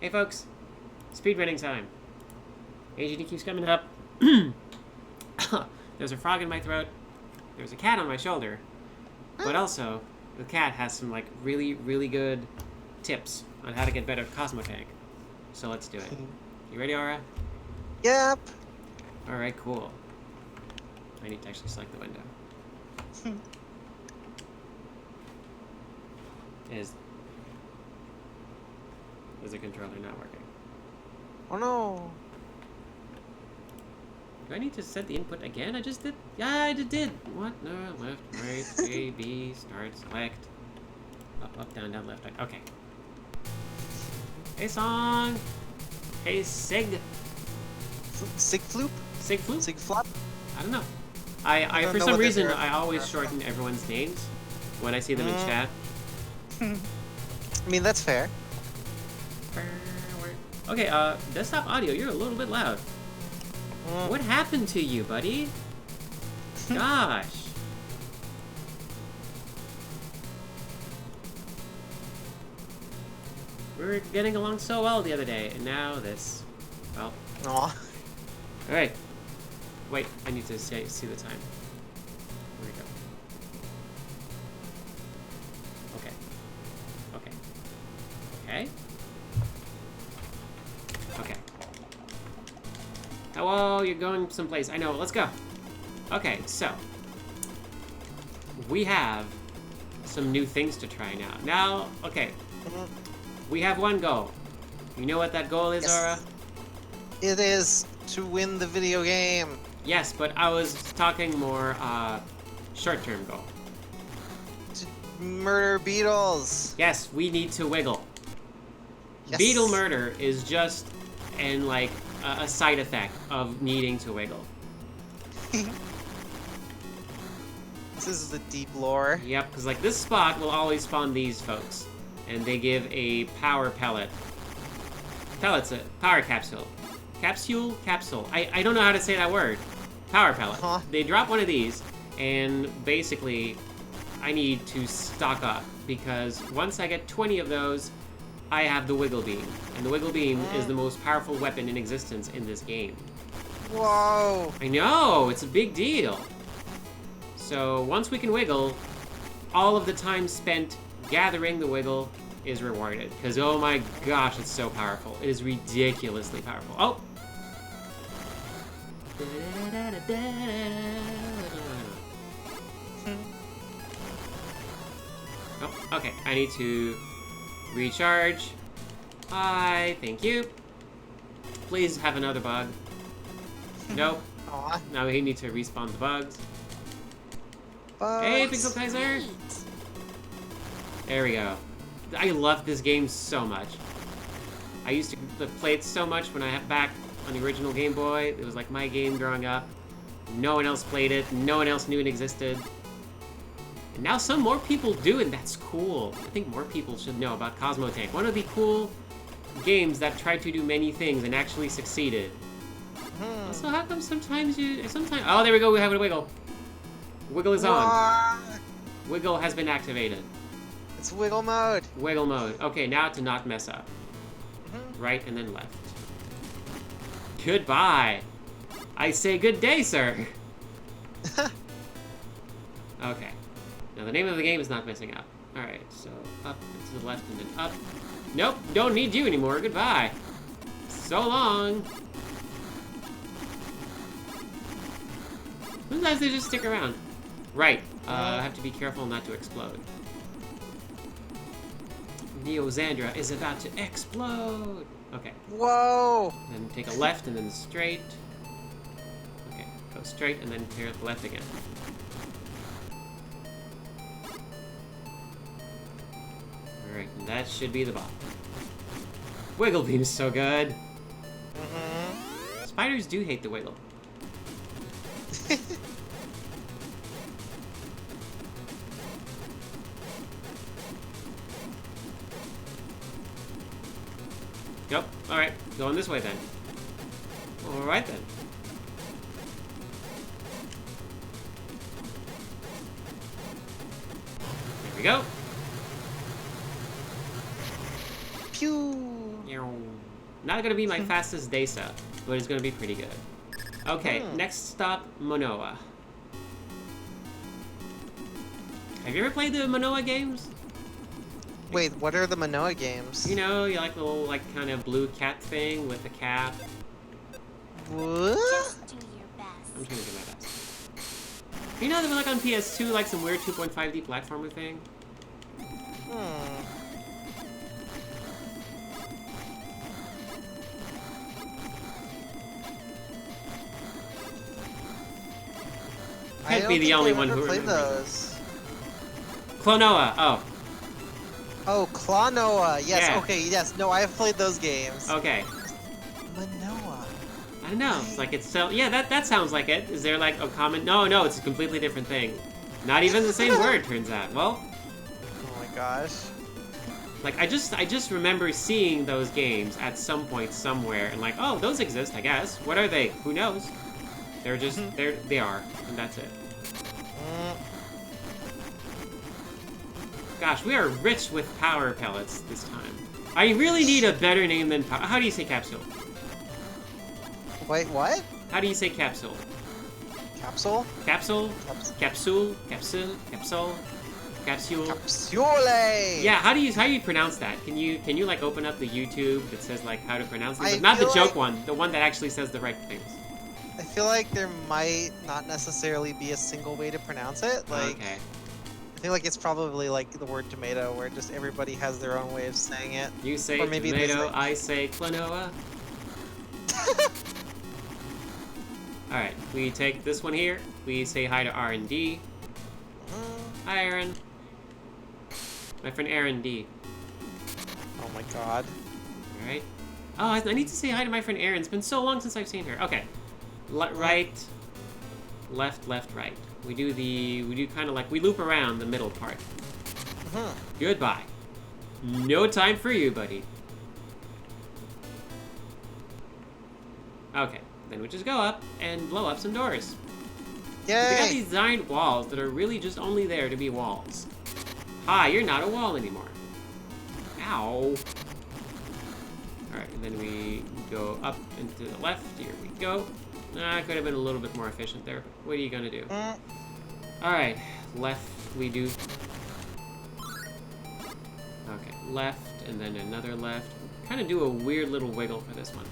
Hey folks, speedrunning time. AGD keeps coming up. There's a frog in my throat. There's a cat on my shoulder. But also, the cat has some like really, really good tips on how to get better at CosmoTank. So let's do it. You ready, Aura? Yep. Alright, cool. I need to actually select the window. Is the controller not working? Oh no. Do I need to set the input again? I just did. Yeah, I did. What? No, left, right, A, B, start, select. Up, down, down, left, right. Okay. Hey, song. Hey, Sig. Sig Floop? Sig Floop? Sig Flop? I don't know. I don't for know some what reason, they're- I always shorten everyone's names when I see them in chat. I mean, that's fair. Okay, desktop audio, you're a little bit loud. What happened to you, buddy? Gosh. We were getting along so well the other day, and now this. Well, Aw. alright. Wait, I need to see the time. Here we go. Okay. Okay. Okay. Okay. Oh, you're going someplace. I know. Let's go. Okay, so we have some new things to try now. Now, okay, we have one goal. You know what that goal is, Yes. Aura? It is to win the video game. Yes, but I was talking more short-term goal. To murder beetles. Yes, we need to wiggle. Yes. Beetle murder is just like a side effect of needing to wiggle. This is the deep lore. Yep, because like this spot will always spawn these folks, and they give a power pellet. Pellet's a power capsule. Capsule? I don't know how to say that word. Power pellet. Huh? They drop one of these, and basically, I need to stock up, because once I get 20 of those, I have the Wiggle Beam. And the Wiggle Beam is the most powerful weapon in existence in this game. Whoa. I know, it's a big deal. So once we can wiggle, all of the time spent gathering the wiggle is rewarded. Because oh my gosh, it's so powerful. It is ridiculously powerful. Oh! Oh, okay. I need to recharge. Hi, thank you. Please have another bug. Nope. Aw. Now we need to respawn the bugs. Bugs. Hey, Pixel Kaiser! There we go. I love this game so much. I used to play it so much when I had back on the original Game Boy. It was like my game growing up. No one else played it. No one else knew it existed. And now some more people do, and that's cool. I think more people should know about CosmoTank. One of the cool games that tried to do many things and actually succeeded. So how come sometimes oh, there we go, we have a wiggle. Wiggle is on. What? Wiggle has been activated. It's wiggle mode. Wiggle mode. Okay, now to not mess up. Right and then left. Goodbye. I say good day, sir. Okay. Now the name of the game is not messing up. Alright, so up and to the left and then up. Nope, don't need you anymore. Goodbye. So long. Sometimes they just stick around. Right. I have to be careful not to explode. Neozandra is about to explode. Okay. Whoa. Then take a left and then straight. Okay, go straight and then turn left again. Alright, and that should be the bot. Wiggle Beam is so good. Spiders do hate the wiggle. Yep, alright, going this way then. Alright then. There we go. Pew. Not gonna be my fastest Desa, but it's gonna be pretty good. Okay, next stop, Manoa. Have you ever played the Manoa games? Wait, what are the Manoa games? You know, you like the little, like, kind of blue cat thing with the cap. What? Just do your best. I'm trying to do my best. You know, there was like on PS2, like some weird 2.5D platformer thing. Can't be the only one who played remembers those. Klonoa. Oh, Oh, Klonoa. Yes. Yeah. Okay. Yes. No, I have played those games. okay. Manoa. I don't know. It's like it's so. Yeah, that sounds like it. Is there like a common? No, it's a completely different thing. Not even the same word, turns out. Well, Oh my gosh. like I just remember seeing those games at some point somewhere, and like, oh, those exist, I guess. What are they? Who knows? They're just they are, and that's it. Gosh, we are rich with power pellets this time. I really need a better name than power. How do you say capsule? Wait, what? How do you say capsule? Capsule? Capsule? Caps Capsule? Capsule? Capsule? Capsule? Capsule! Yeah, how do you pronounce that? Can you like open up the YouTube that says like how to pronounce it? I But not the feel joke like- one, the one that actually says the right things. I feel like there might not necessarily be a single way to pronounce it. Like, Okay. I think like it's probably like the word tomato, where just everybody has their own way of saying it. You say Or maybe there's, tomato, like- I say Klonoa. Alright, we take this one here. We say hi to R&D. Hi, Aaron. My friend Aaron D. Oh my god. Alright. Oh, I need to say hi to my friend Aaron. It's been so long since I've seen her. Okay. Right. Left, right. We do kind of like, we loop around the middle part. Goodbye. No time for you, buddy. Okay. Then we just go up and blow up some doors. They got Yay! these giant walls that are really just only there to be walls. Hi, you're not a wall anymore. Ow. Alright, and then we go up and to the left. Here we go. I could have been a little bit more efficient there, but what are you gonna do? Alright, left we do. Okay, left, and then another left. Kind of do a weird little wiggle for this one.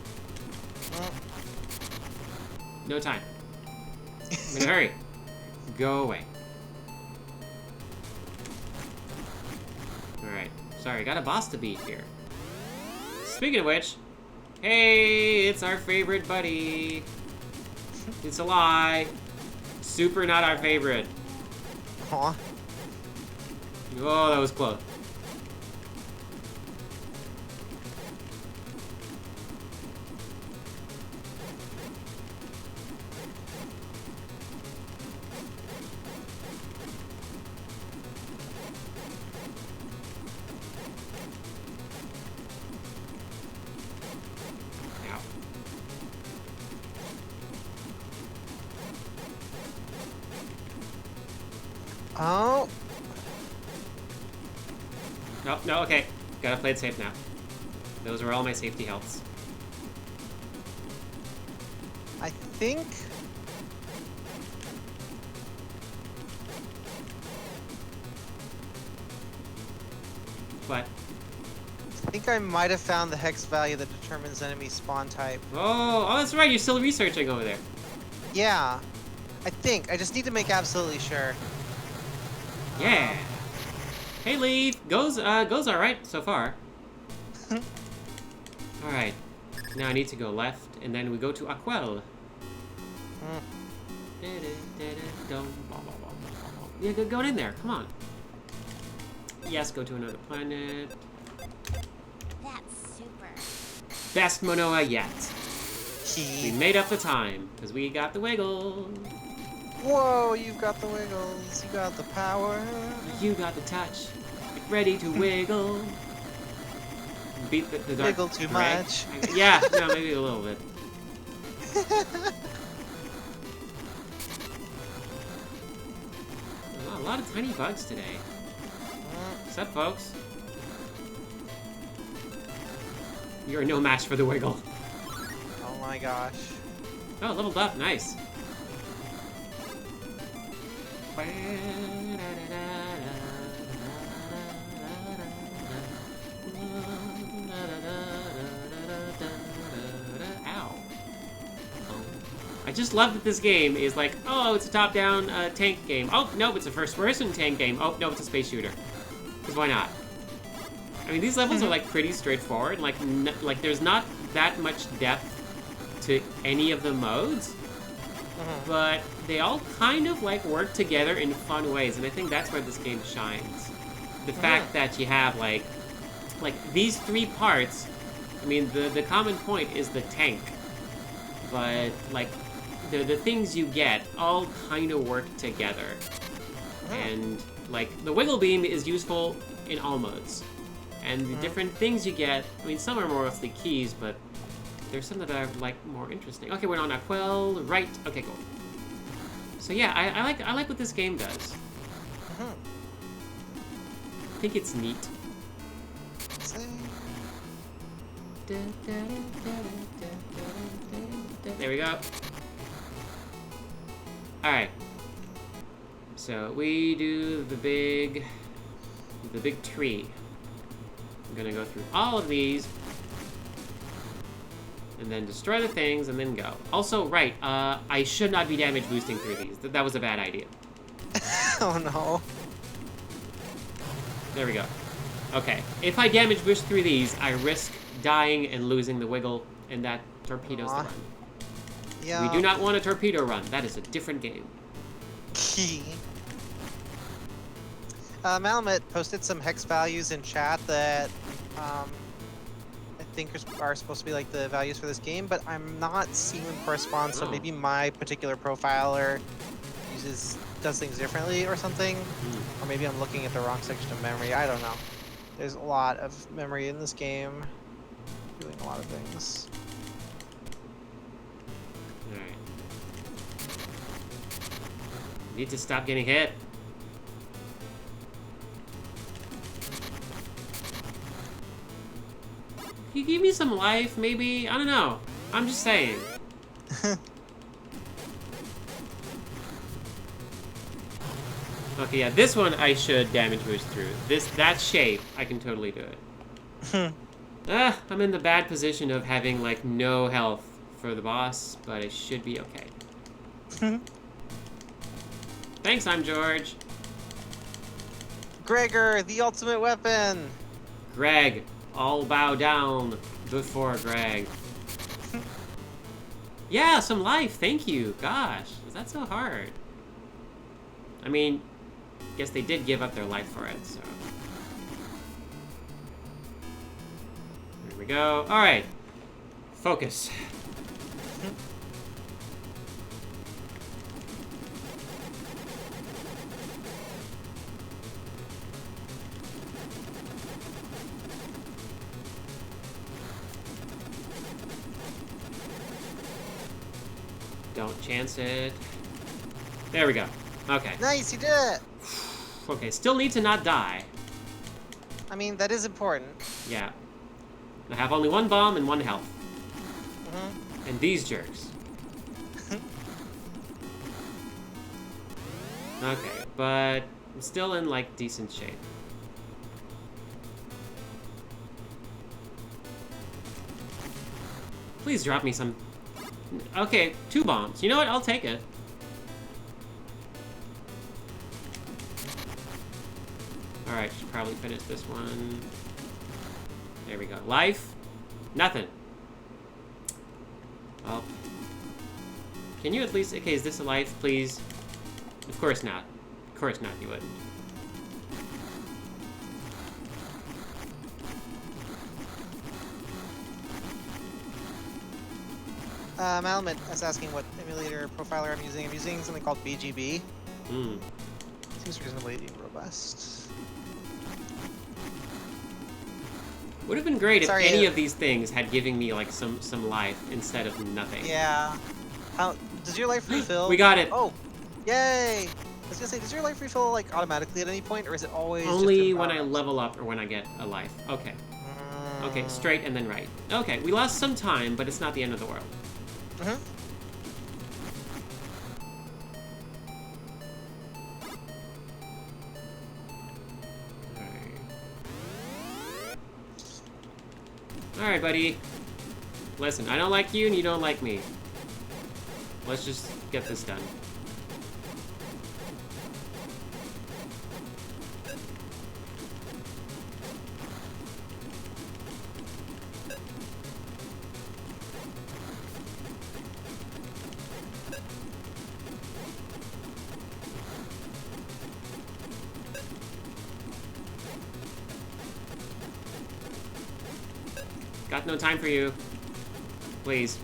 No time. In a hurry. Go away. Alright. Sorry, got a boss to beat here. Speaking of which, hey, it's our favorite buddy. It's a lie. Super not our favorite. Aw. Oh, that was close. Ow. Oh. No, okay. Gotta play it safe now. Those are all my safety healths. I think. What? I think I might have found the hex value that determines enemy spawn type. Oh, that's right. You're still researching over there. Yeah. I think. I just need to make absolutely sure. Yeah. Hey, Leaf. Goes all right so far. All right. Now I need to go left, and then we go to Aquel. Yeah, go in there. Come on. Yes, go to another planet. That's super. Best Manoa yet. We Key. made up the time because we got the wiggle. Whoa, you've got the wiggles. You got the power. You got the touch. Get ready to wiggle. Beat the dark. Wiggle too right? much. Yeah, no, maybe a little bit. A lot of tiny bugs today. What's up, folks? You're no match for the Wiggle. Oh my gosh. Oh, leveled up. Nice. Ow. I just love that this game is like, oh, it's a top-down tank game. Oh, no, it's a first-person tank game. Oh, no, it's a space shooter. Because why not? I mean, these levels are like pretty straightforward. Like, there's not that much depth to any of the modes, but they all kind of like work together in fun ways, and I think that's where this game shines. The fact that you have like these three parts. I mean, the common point is the tank, but like the things you get all kind of work together, and like the wiggle beam is useful in all modes. And the different things you get, I mean, some are mostly keys, but there's some that are, like, more interesting. Okay, we're on Aquel, right. Okay, cool. So yeah, I like what this game does. I think it's neat. There we go. Alright. So we do the big tree. I'm gonna go through all of these, and then destroy the things, and then go. Also, right, I should not be damage boosting through these. That was a bad idea. Oh no. There we go. Okay, if I damage boost through these, I risk dying and losing the wiggle, and that torpedoes the run. Yeah. We do not want a torpedo run. That is a different game. Malamet posted some hex values in chat that I think are supposed to be like the values for this game, but I'm not seeing them correspond. So maybe my particular profiler does things differently or something, or maybe I'm looking at the wrong section of memory. I don't know. There's a lot of memory in this game, doing a lot of things. All right. Need to stop getting hit. Can you give me some life, maybe? I don't know. I'm just saying. Okay, yeah, this one I should damage boost through. That shape, I can totally do it. I'm in the bad position of having, like, no health for the boss, but I should be okay. Thanks, I'm George. Gregor, the ultimate weapon! Greg. I'll bow down before Greg. Yeah, some life, thank you. Gosh, is that so hard? I mean, guess they did give up their life for it, so. There we go. Alright. Focus. Don't chance it. There we go. Okay. Nice, you did it! Okay, still need to not die. I mean, that is important. Yeah. I have only one bomb and one health. And these jerks. Okay, but I'm still in, like, decent shape. Please drop me some... Okay, 2 bombs. You know what? I'll take it. Alright, should probably finish this one. There we go. Life? Nothing. Well. Can you at least... Okay, is this a life, please? Of course not. Of course not, you wouldn't. Malamet is asking what emulator profiler I'm using. I'm using something called BGB. Seems reasonably robust. Would have been great Sorry, if any of these things had given me like some life instead of nothing. Yeah. How does your life refill? We got it. Oh, yay! I was gonna say, does your life refill like automatically at any point, or is it always Only just when I level up or when I get a life. Okay. Okay, straight and then right. Okay, we lost some time, but it's not the end of the world. Mm-hmm. Alright, buddy. Listen, I don't like you and you don't like me. Let's just get this done. Got no time for you. Please.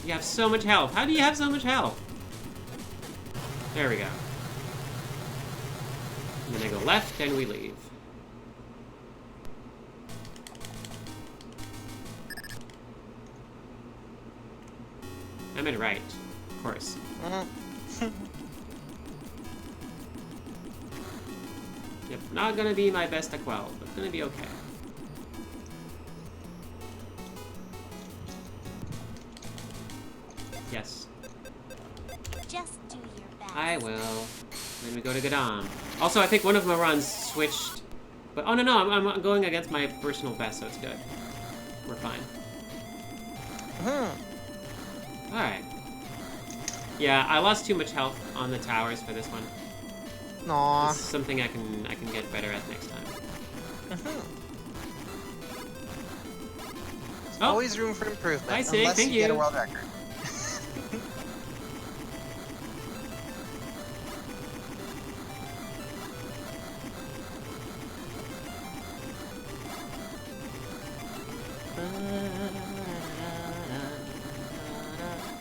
You have so much health. How do you have so much health? There we go. And then I go left and we leave. I meant right, of course. Yep, not gonna be my best at 12, but gonna be okay. Yes. Just do your best. I will. Then we go to Gadam. Also, I think one of my runs switched. But, oh no, I'm going against my personal best, so it's good. We're fine. Alright. Yeah, I lost too much health on the towers for this one. Aw. This is something I can get better at next time. Oh, Always room for improvement. I see, unless thank you get a you. world record.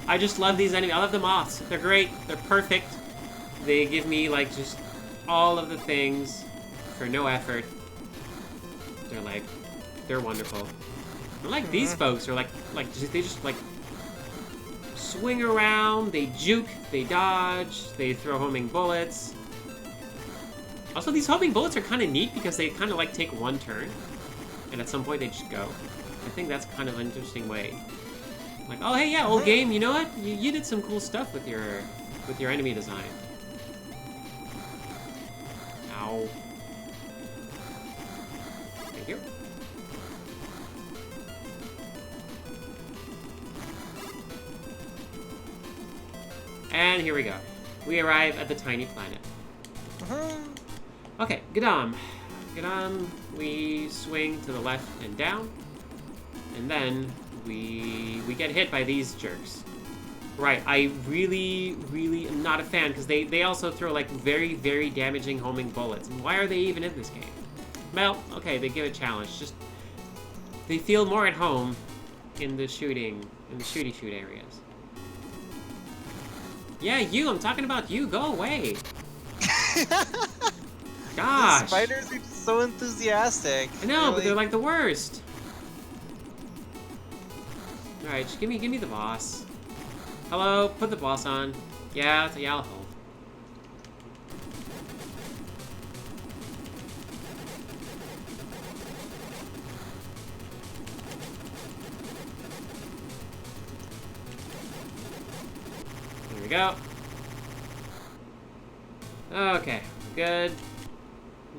I just love these enemies. I love the moths. They're great. They're perfect. They give me, like, just all of the things for no effort. They're wonderful. I like these folks are they just like swing around, they juke, they dodge, they throw homing bullets. Also, these homing bullets are kind of neat because they kind of like take one turn, and at some point they just go. I think that's kind of an interesting way. Like, oh hey, yeah, old game, you know what? You did some cool stuff with your enemy design. Ow. Thank you. And here we go. We arrive at the tiny planet. Okay, Gadam. Gadam, we swing to the left and down. And then we get hit by these jerks. Right, I really am not a fan because they also throw like very, very damaging homing bullets. And why are they even in this game? Well, okay, they give a challenge. Just they feel more at home in the shooty shoot areas. Yeah, you, I'm talking about you, go away. Gosh. The spiders are just so enthusiastic. I know, but they're like the worst. Alright, just give me the boss. Hello, put the boss on. Yeah, I'll hold. There we go. Okay, good.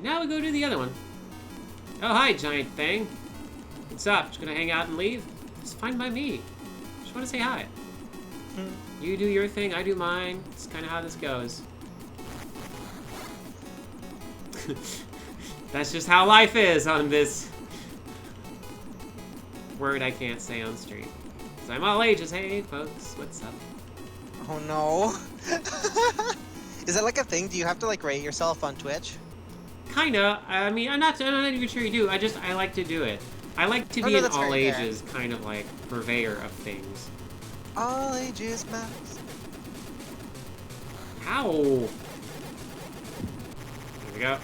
Now we go to the other one. Oh, hi, giant thing. What's up? Just gonna hang out and leave? It's fine by me. Just wanna say hi. You do your thing, I do mine. It's kind of how this goes. That's just how life is on this word I can't say on stream. 'Cause I'm all ages. Hey, folks, what's up? Oh no. Is that like a thing? Do you have to like rate yourself on Twitch? Kinda. I mean, I'm not even sure you do. I like to do it. I like to be an that's all very fair. ages kind of like purveyor of things. All ages max. Ow! There we go.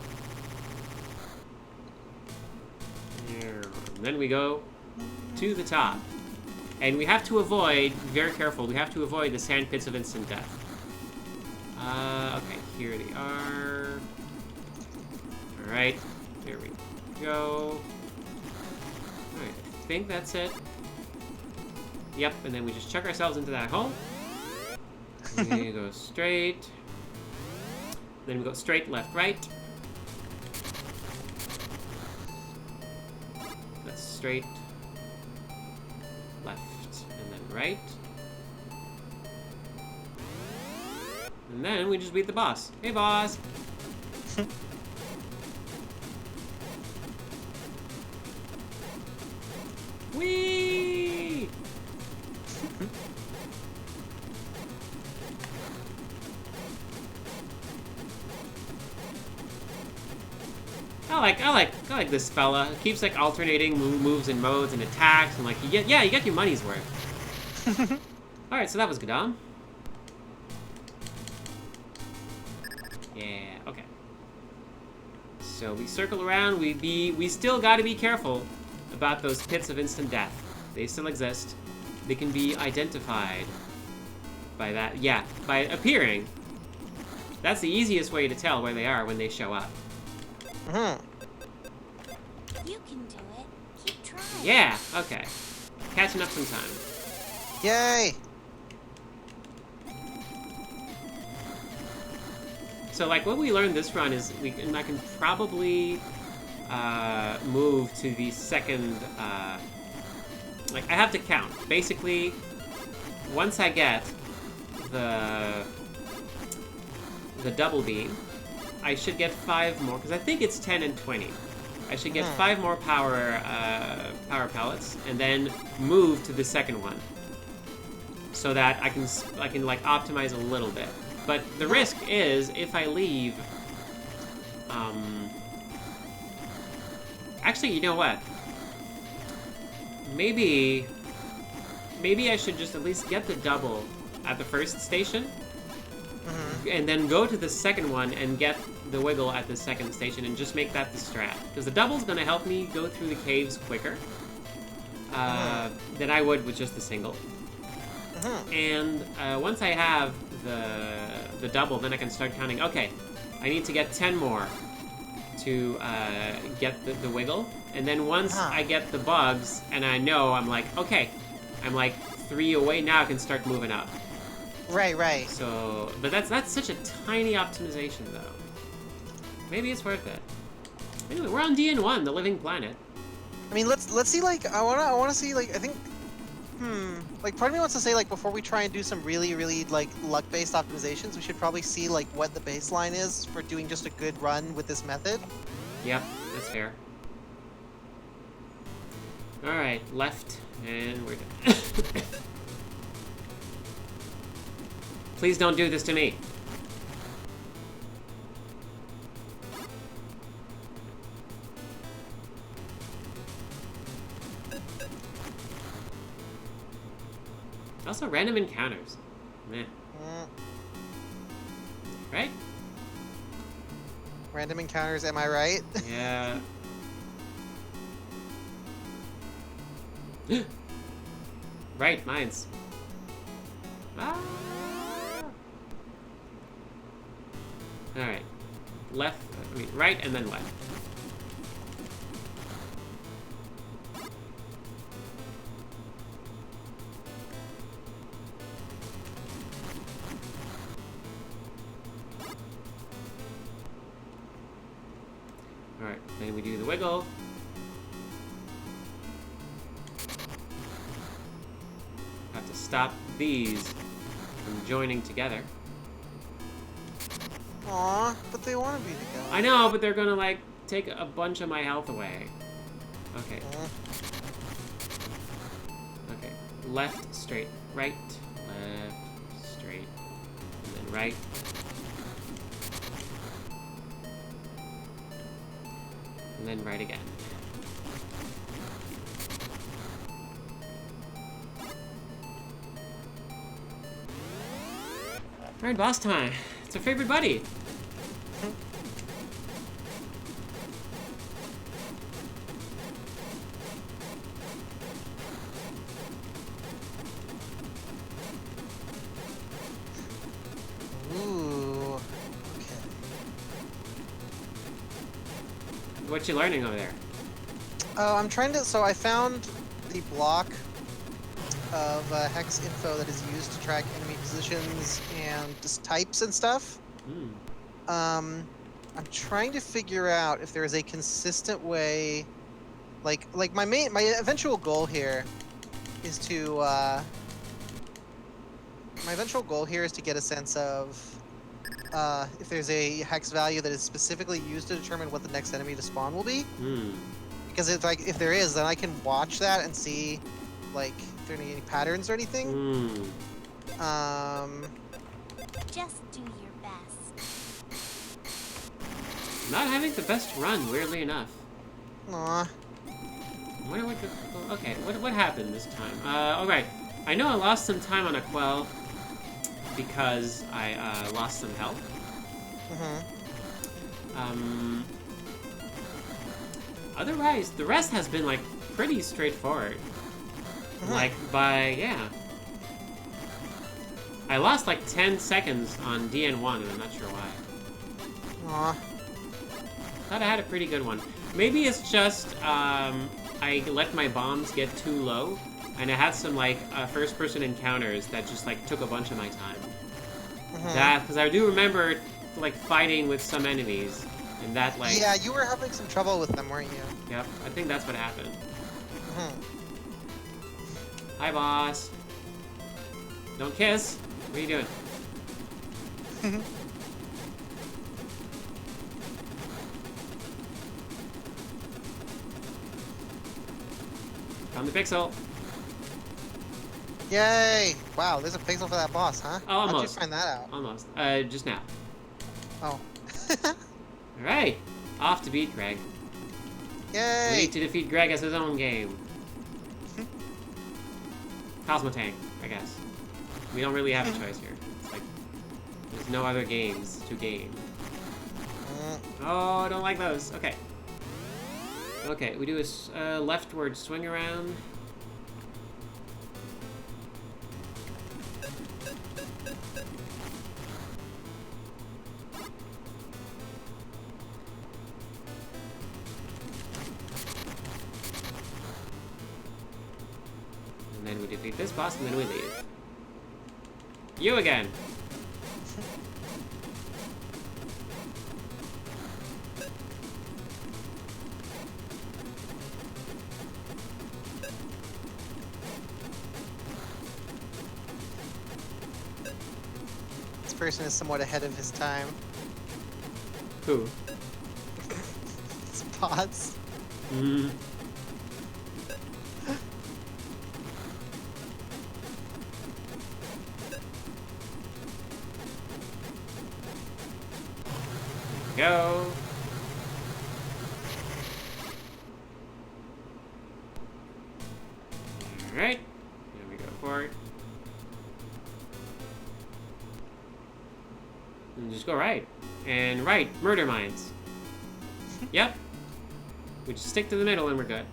And then we go to the top. And we have to avoid, very careful, we have to avoid the sand pits of instant death. Okay, here they are. Alright, there we go. Alright, think that's it. Yep, and then we just chuck ourselves into that hole. We go straight. Then we go straight, left, right. That's straight, left, and then right. And then we just beat the boss. Hey, boss! Whee! I like this fella. He keeps like alternating moves and modes and attacks, and like you get your money's worth. All right, so that was Gadam. Yeah, okay. So we circle around. We still got to be careful about those pits of instant death. They still exist. They can be identified by that. Yeah, by appearing. That's the easiest way to tell where they are when they show up. You can do it. Keep trying. Yeah, okay. Catching up some time. Yay! So, like, what we learned this run is I can probably move to the second, like, I have to count. Basically, once I get the double beam, I should get 5 more, because I think it's 10 and 20. I should get 5 more power pellets, and then move to the second one, so that I can like optimize a little bit. But the risk is if I leave. Actually, you know what? Maybe I should just at least get the double at the first station, and then go to the second one and get the wiggle at the second station and just make that the strat. Because the double's going to help me go through the caves quicker than I would with just the single. And once I have the double, then I can start counting. Okay, I need to get 10 more to get the wiggle. And then once I get the bugs, and I know, I'm like, okay, I'm like 3 away now, I can start moving up. Right. So, but that's such a tiny optimization, though. Maybe it's worth it. Anyway, we're on DN1, the living planet. I mean, let's see. Like, I wanna see. Like, I think. Like, part of me wants to say, like, before we try and do some really, like luck-based optimizations, we should probably see like what the baseline is for doing just a good run with this method. Yep, that's fair. All right, left, and we're done. Please don't do this to me. Also, random encounters. Meh. Right? Random encounters, am I right? Yeah. Right, mines. Ah. Alright. Left, I mean, right and then left. Alright, then we do the wiggle. Have to stop these from joining together. Aw, but they want to be together. I know, but they're gonna, like, take a bunch of my health away. Okay. Okay. Left, straight, right, left, straight, and then right. And then right again. Alright, boss time. It's our favorite buddy. Ooh. Okay. What you learning over there? I'm trying to. So I found the block of hex info that is used to track enemy positions and just types and stuff. I'm trying to figure out if there is a consistent way, like my eventual goal here is to get a sense of if there's a hex value that is specifically used to determine what the next enemy to spawn will be. Because if there is, then I can watch that and see like if there are any patterns or anything. Just do your best. Not having the best run, weirdly enough. Aw. I wonder what okay, what happened this time? Alright. I know I lost some time on a Quell because I lost some health. Otherwise, the rest has been like pretty straightforward. Like yeah. I lost like 10 seconds on DN1 and I'm not sure why. Aw. Thought I had a pretty good one. Maybe it's just I let my bombs get too low, and I had some like first-person encounters that just like took a bunch of my time. That because I do remember like fighting with some enemies, and that like Yeah, you were having some trouble with them, weren't you? Yep, I think that's what happened. Hi, boss. Don't kiss. What are you doing? Found the pixel. Yay! Wow, there's a pixel for that boss, huh? Oh, almost. How'd you find that out? Almost. Just now. Oh. Alright. Off to beat Greg. Yay! We need to defeat Greg as his own game. CosmoTank, I guess. We don't really have a choice here. It's like, there's no other games to game. Oh, I don't like those. Okay. Okay, we do a leftward swing around. And then we defeat this boss, and then we leave. You again! This person is somewhat ahead of his time. Who? Spots. Go! Alright, here we go for it. And just go right. And right, murder mines. Yep. We just stick to the middle and we're good.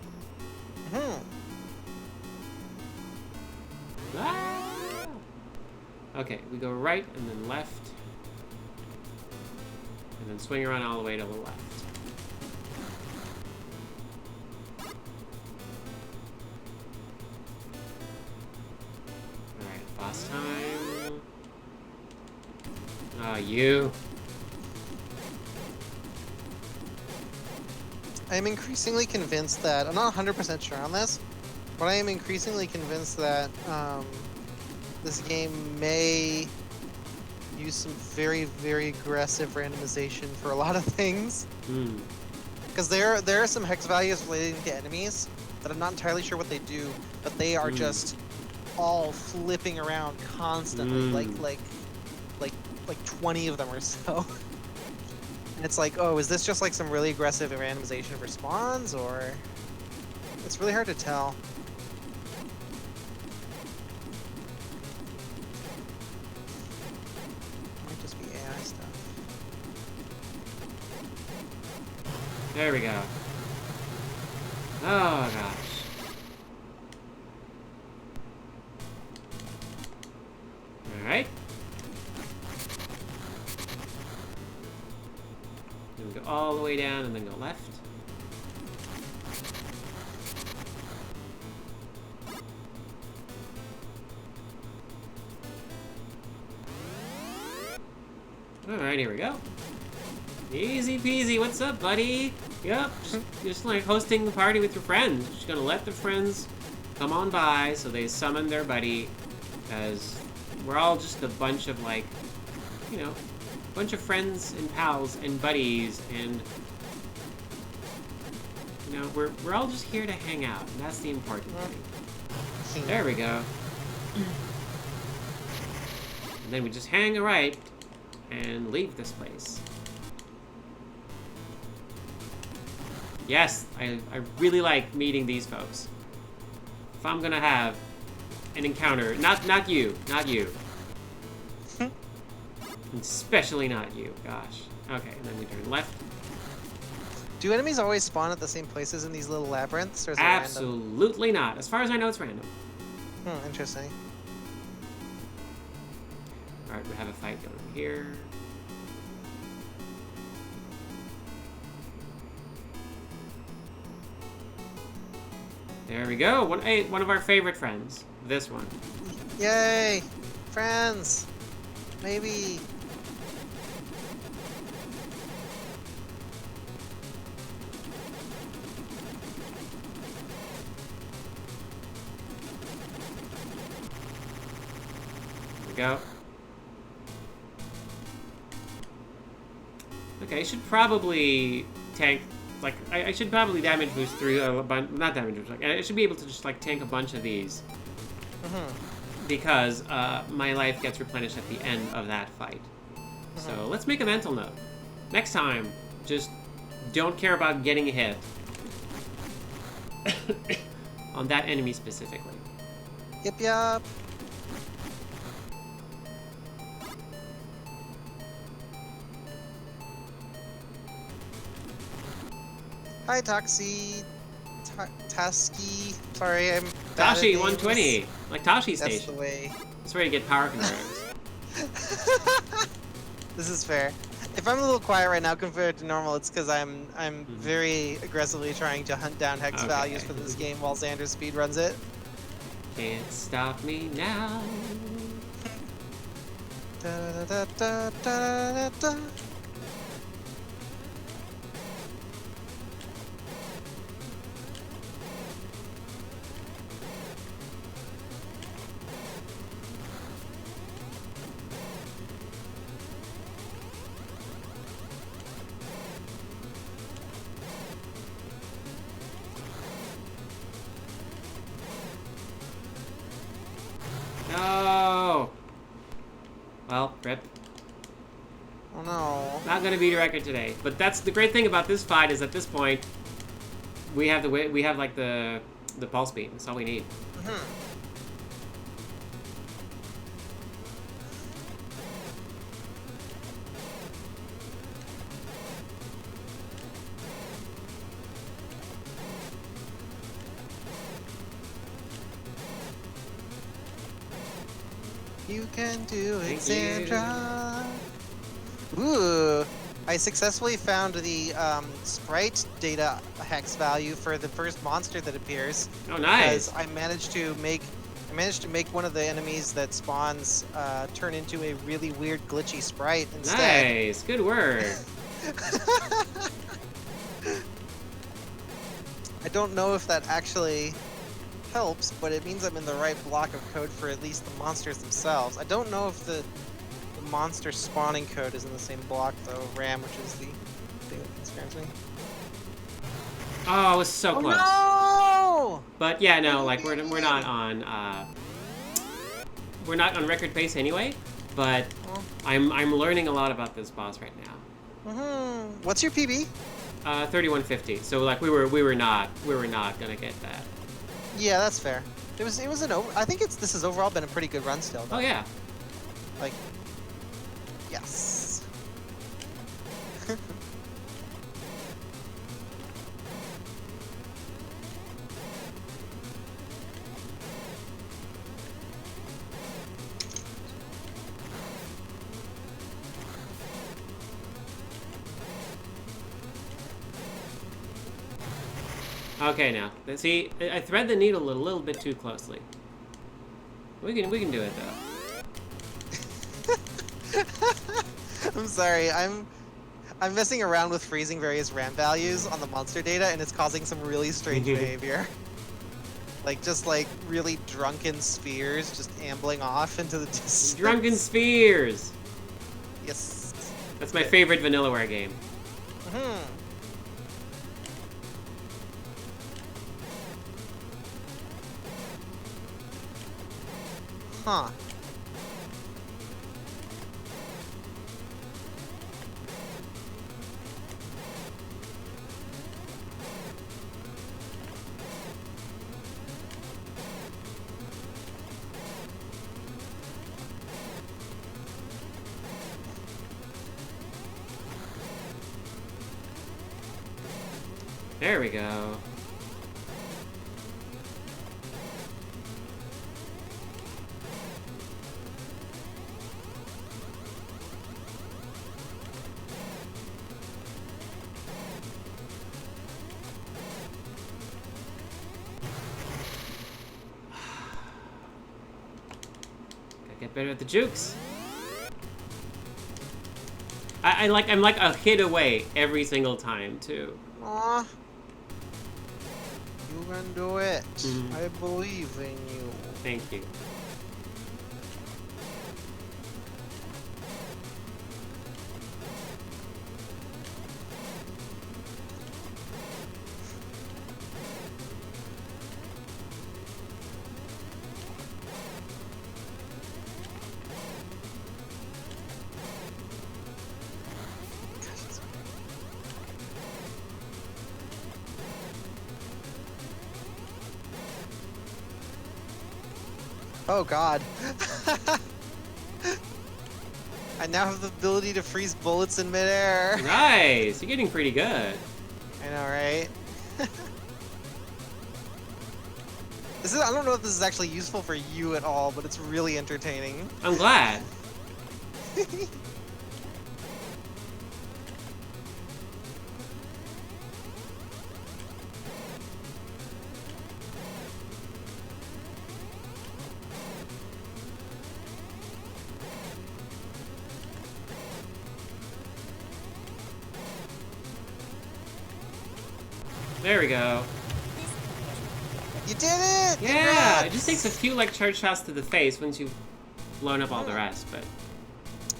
Ah! Okay, we go right and then left. And then swing around all the way to the left. Alright, boss time. Ah, you. I am increasingly convinced that, I'm not 100% sure on this, but I am increasingly convinced that this game may use some very, very aggressive randomization for a lot of things. Because there are some hex values relating to enemies that I'm not entirely sure what they do, but they are just all flipping around constantly, like 20 of them or so. And it's like, oh, is this just like some really aggressive randomization of respawns, or it's really hard to tell. Might just be AI stuff. There we go. Oh, gosh. Alright. Then go all the way down and then go left. Alright, here we go. Easy peasy, what's up, buddy? Yep, just like hosting the party with your friends. Just gonna let the friends come on by so they summon their buddy, as we're all just a bunch of, like, you know, a bunch of friends and pals and buddies, and you know, we're all just here to hang out, and that's the important thing. There we go. And then we just hang a right and leave this place. Yes, I really like meeting these folks. If I'm gonna have an encounter, not you. Especially not you, gosh. Okay, and then we turn left. Do enemies always spawn at the same places in these little labyrinths, or is it random? Absolutely not. As far as I know, it's random. Interesting. Alright, we have a fight over here. There we go. One of our favorite friends. This one. Yay! Friends! Maybe. There we go. Okay, I should probably tank, like, I should probably damage boost through a bunch, not damage boost, like, I should be able to just, like, tank a bunch of these. Because my life gets replenished at the end of that fight. So let's make a mental note. Next time, just don't care about getting a hit. On that enemy specifically. Yep. Hi, Toxie. Tasky. Sorry, I'm bad at Tashi names. 120, like Tashi That's Station. the way. That's where you get power converters. This is fair. If I'm a little quiet right now compared to normal, it's because I'm very aggressively trying to hunt down hex values for this game while Xander speedruns it. Can't stop me now. Da, da, da, da, da, da. No. Well, rip. Oh no. Not gonna beat a record today. But that's the great thing about this fight is at this point we have like the pulse beam. That's all we need. You can do it, Thank you. Sandra. Ooh, I successfully found the sprite data hex value for the first monster that appears. Oh, nice. Because I managed to make one of the enemies that spawns turn into a really weird glitchy sprite instead. Nice. Good work. I don't know if that actually helps, but it means I'm in the right block of code for at least the monsters themselves. I don't know if the monster spawning code is in the same block though, RAM, which is the thing that concerns me. Oh, it was so close. No! But yeah, no, like we're not on record pace anyway. But I'm learning a lot about this boss right now. What's your PB? 3150. So like we were not gonna get that. Yeah, that's fair. It was an over. I think this has overall been a pretty good run still. Though. Oh yeah. Like, yes. Okay, now see, I thread the needle a little bit too closely. We can do it though. I'm sorry. I'm messing around with freezing various RAM values on the monster data, and it's causing some really strange behavior. Like, just like really drunken spheres just ambling off into the distance. Drunken spheres! Yes. That's my favorite Vanillaware game. Huh. There we go. Gotta get better at the jukes. I'm like a hit away every single time too. Aw. You can do it. Mhm. I believe in you. Thank you. Oh god. I now have the ability to freeze bullets in midair. Nice! You're getting pretty good. I know, right? I don't know if this is actually useful for you at all, but it's really entertaining. I'm glad. There we go. You did it! Yeah, Congrats! it just takes a few like charge shots to the face once you've blown up all the rest, but...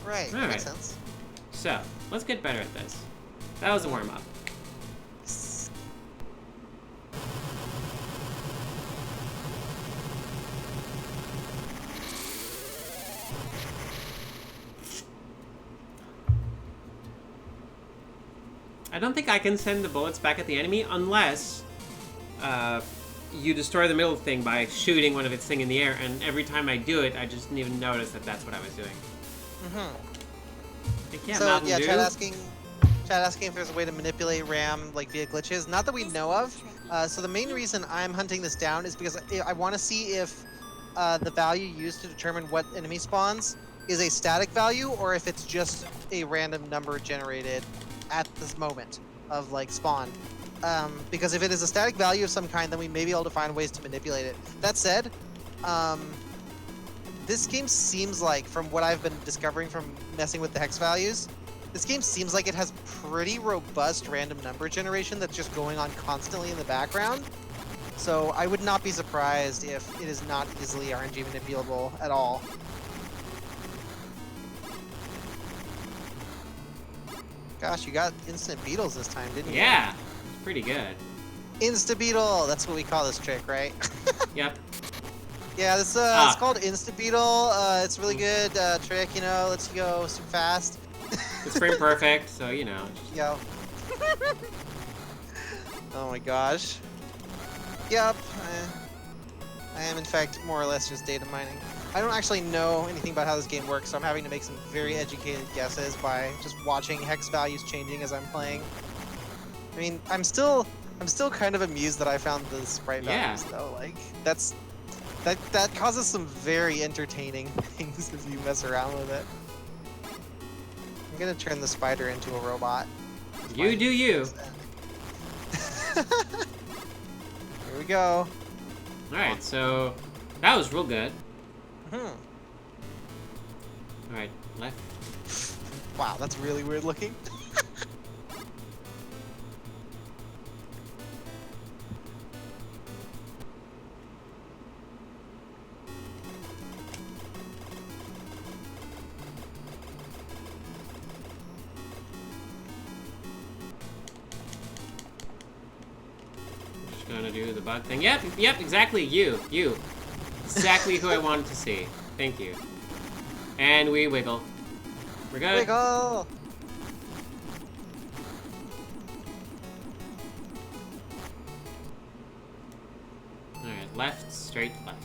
Right, All that makes right. sense. So, let's get better at this. That was a warm-up. I don't think I can send the bullets back at the enemy unless you destroy the middle thing by shooting one of its thing in the air, and every time I do it, I just didn't even notice that that's what I was doing. Like, yeah, So, Mountain yeah, Dew. Chad asking if there's a way to manipulate RAM like via glitches. Not that we know of. So the main reason I'm hunting this down is because I want to see if the value used to determine what enemy spawns is a static value or if it's just a random number generated at this moment of like spawn. Because if it is a static value of some kind, then we may be able to find ways to manipulate it. That said, this game seems like, from what I've been discovering from messing with the hex values, this game seems like it has pretty robust random number generation that's just going on constantly in the background. So I would not be surprised if it is not easily RNG manipulable at all. Gosh, you got instant beetles this time, didn't you? Yeah, pretty good. Insta-beetle! That's what we call this trick, right? Yep. Yeah, this it's called Insta-beetle. It's a really good trick, you know, lets you go super fast. It's frame perfect, so you know. Yo. Oh my gosh. Yep. I am in fact more or less just data mining. I don't actually know anything about how this game works, so I'm having to make some very educated guesses by just watching hex values changing as I'm playing. I mean, I'm still kind of amused that I found the sprite values though. Like that causes some very entertaining things if you mess around with it. I'm gonna turn the spider into a robot. You do you. Here we go. Alright, so that was real good. Hmm. Alright, left. Wow, that's really weird looking. Just gonna do the bug thing. Yep, exactly. You. Exactly who I wanted to see. Thank you. And we wiggle. We're good. Wiggle! Alright, left, straight, left.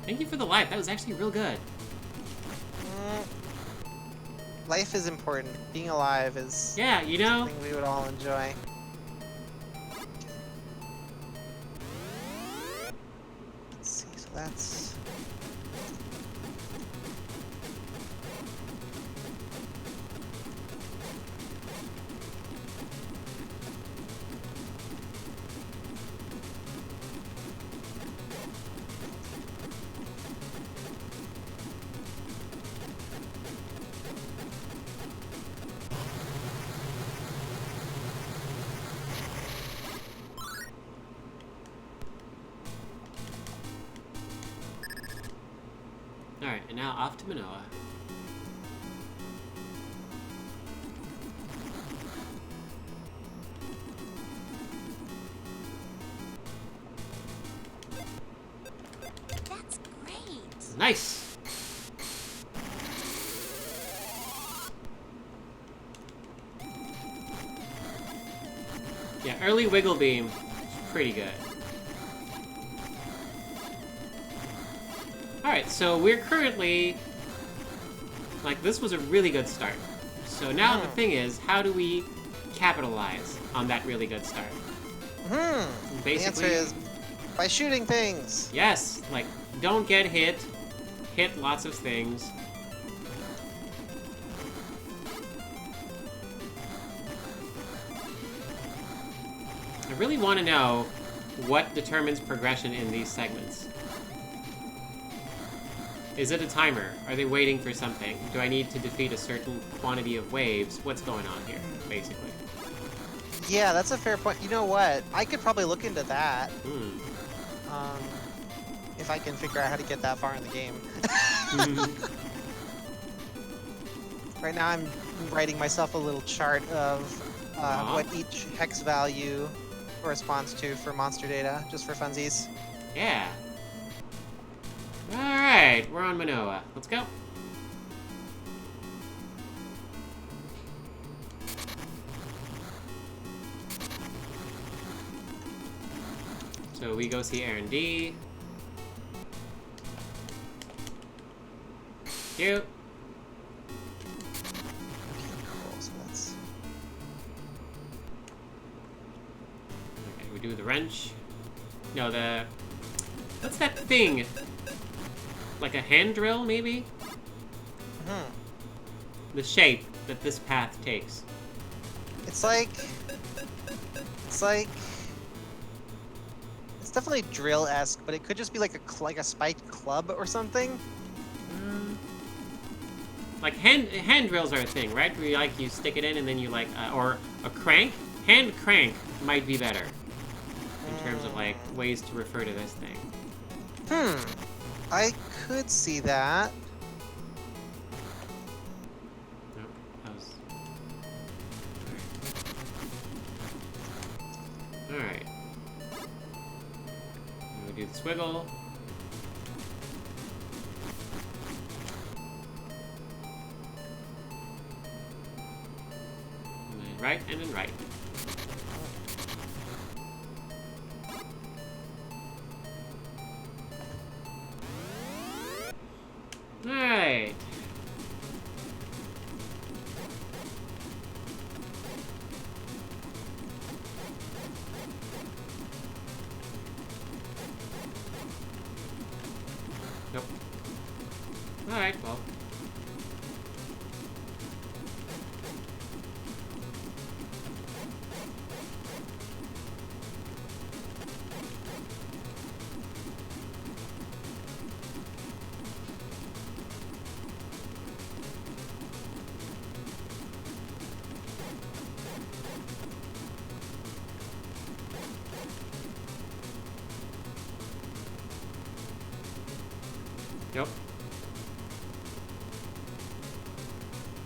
Thank you for the life. That was actually real good. Life is important. Being alive is Yeah, you know, something we would all enjoy. Let's see, so that's... alright, and now off to Manoa. That's great. Nice! Yeah, early wiggle beam is pretty good. Alright, so we're currently... Like, this was a really good start. So now the thing is, how do we capitalize on that really good start? The Basically, answer is by shooting things. yes, like, don't get hit, hit lots of things. I really want to know what determines progression in these segments. Is it a timer? Are they waiting for something? Do I need to defeat a certain quantity of waves? What's going on here, basically? Yeah, that's a fair point. You know what? I could probably look into that. If I can figure out how to get that far in the game. Right now I'm writing myself a little chart of what each hex value corresponds to for monster data, just for funsies. Yeah. Alright, we're on Manoa. Let's go. So we go see Aaron D. Cute. Cool, so that's... Okay, we do the wrench. No, the... What's that thing? Like a hand drill, maybe? The shape that this path takes. It's like... It's definitely drill-esque, but it could just be like a spiked club or something. Like hand drills are a thing, right? Where you stick it in and then you or a crank. Hand crank might be better in terms of like ways to refer to this thing. I could see that. Nope, that was... Alright. We do the swiggle. And then right, and then right. Alright. Nope. Alright, well. Nope.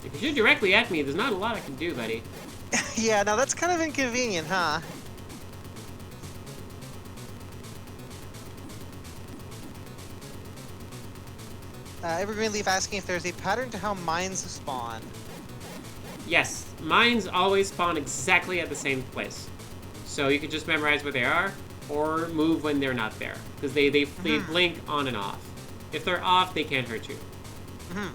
If you shoot directly at me, there's not a lot I can do, buddy. Yeah, now that's kind of inconvenient, huh? Evergreen Leaf asking if there's a pattern to how mines spawn. Yes, mines always spawn exactly at the same place. So you can just memorize where they are, or move when they're not there. Because they blink on and off. If they're off, they can't hurt you. Mm-hmm.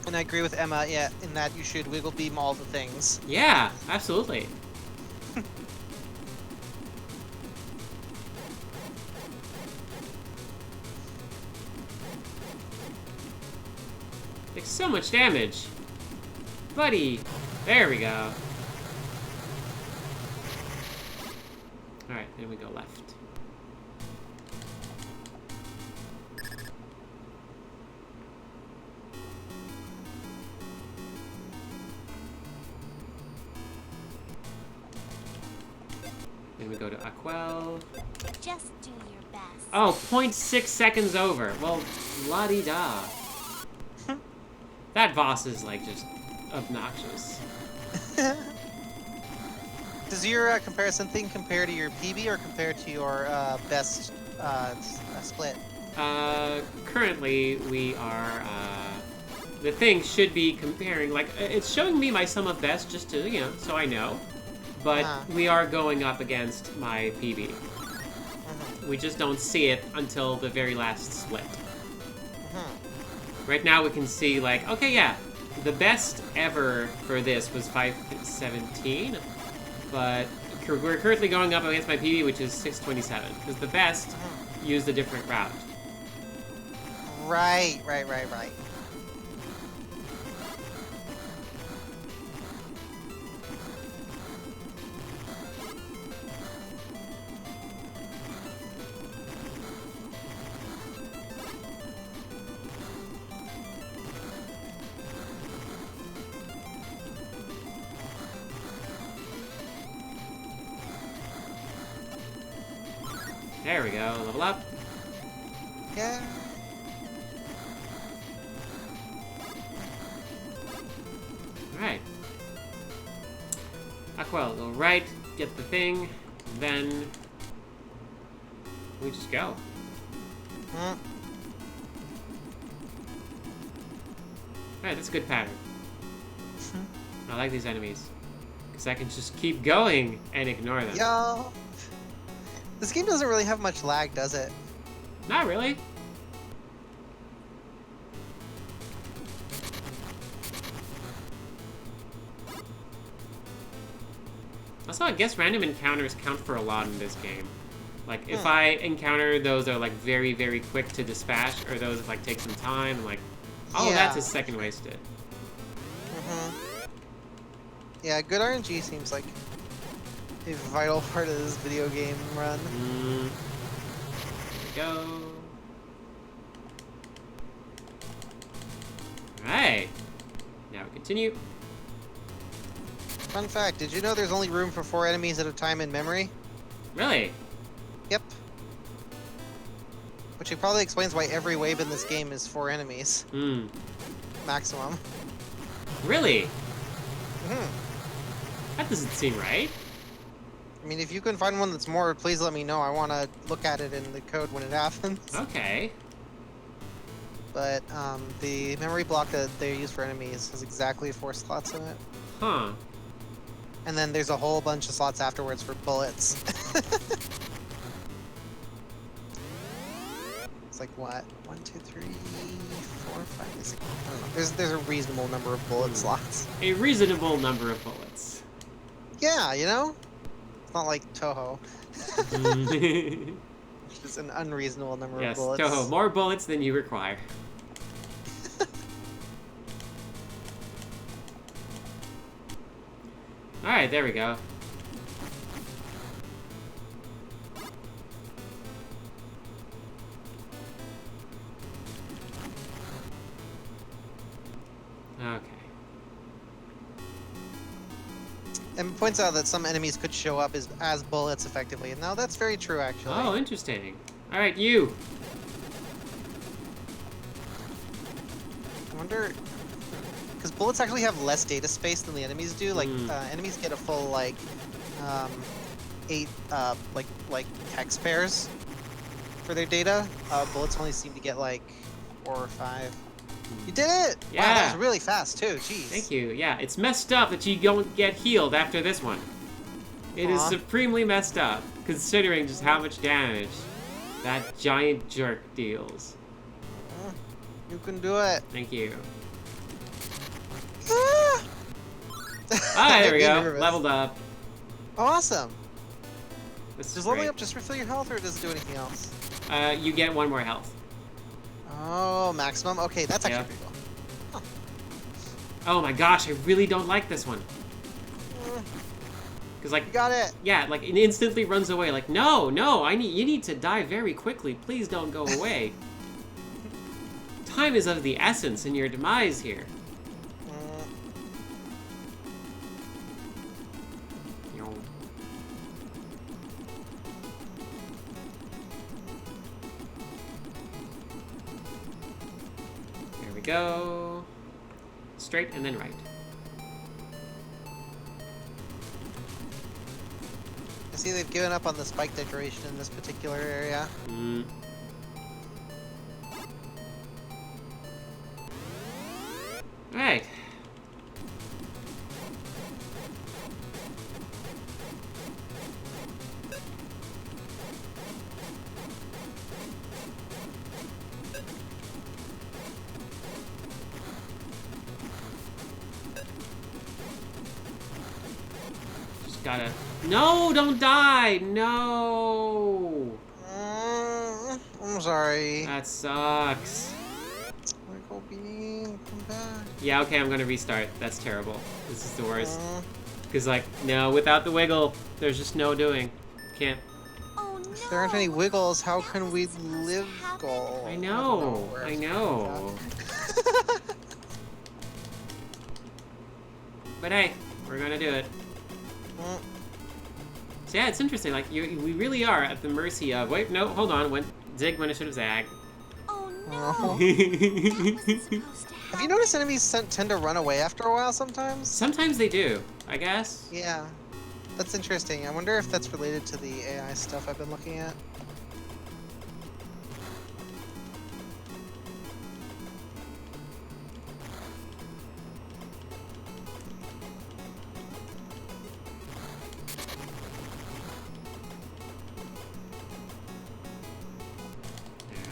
And I agree with Emma, yeah, in that you should wiggle beam all the things. Yeah, absolutely. Takes so much damage. Buddy. There we go. Alright, then we go left. Then we go to Aquel. Just do your best. Oh, 0.6 seconds over. Well, la-di-da. That boss is, like, just obnoxious. Does your comparison thing compare to your PB or compare to your best split? Currently, we are, the thing should be comparing, like, it's showing me my sum of best just to, you know, so I know. But we are going up against my PB. We just don't see it until the very last split. Right now we can see, like, okay, yeah, the best ever for this was 517, but we're currently going up against my PB, which is 627, because the best used a different route. Right. There we go, level up. Yeah. Alright. Aquel, go right, get the thing, then we just go. Alright, that's a good pattern. I like these enemies. Because I can just keep going and ignore them. Yo. This game doesn't really have much lag, does it? Not really. Also, I guess random encounters count for a lot in this game. Like, if I encounter those that are, like, very, very quick to dispatch, or those that, like, take some time, I'm like, oh, that's a second wasted. Yeah, good RNG seems like a vital part of this video game run. There we go. Alright. Now we continue. Fun fact, did you know there's only room for 4 enemies at a time in memory? Really? Yep. Which probably explains why every wave in this game is 4 enemies. Maximum. Really? That doesn't seem right. I mean, if you can find one that's more, please let me know. I want to look at it in the code when it happens. Okay. But the memory block that they use for enemies has exactly 4 slots in it. Huh. And then there's a whole bunch of slots afterwards for bullets. It's like what? 1, 2, 3, 4, 5, 6. I don't know. There's a reasonable number of bullet slots. A reasonable number of bullets. Yeah, you know? It's not like Toho. Which is an unreasonable number of bullets. Yes, Toho, more bullets than you require. Alright, there we go. Okay. And points out that some enemies could show up as bullets effectively. And now that's very true, actually. Oh, interesting. All right, you. I wonder, because bullets actually have less data space than the enemies do. Like enemies get a full like 8 like hex pairs for their data. Bullets only seem to get like 4 or 5. You did it! Yeah. Wow, that was really fast too. Jeez. Thank you. Yeah, it's messed up that you don't get healed after this one. It is supremely messed up, considering just how much damage that giant jerk deals. You can do it. Thank you. Ah! Ah, there we go. Nervous. Leveled up. Awesome. This is Does leveling great. up just refill your health, or does it do anything else? You get 1 more health. Oh, maximum? Okay, that's actually Yep. pretty cool. Oh my gosh, I really don't like this one. Cause like, You got it. yeah, like it instantly runs away. Like, no, you need to die very quickly. Please don't go away. Time is of the essence in your demise here. There we go. Straight and then right. I see they've given up on the spike decoration in this particular area. Alright. Just gotta... No, don't die! No! I'm sorry. That sucks. Michael Bean, come back. Yeah, okay, I'm gonna restart. That's terrible. This is the worst. Because, like, no, without the wiggle, there's just no doing. Can't. Oh no. If there aren't any wiggles, how can we live goal? I know. where I it's know. But hey, we're gonna do it. So yeah, it's interesting. Like, we really are at the mercy of... Wait, no, hold on. When zig when it should have zagged. Oh no. Oh. That wasn't supposed to happen. Have you noticed enemies tend to run away after a while sometimes? Sometimes they do, I guess. Yeah. That's interesting. I wonder if that's related to the AI stuff I've been looking at.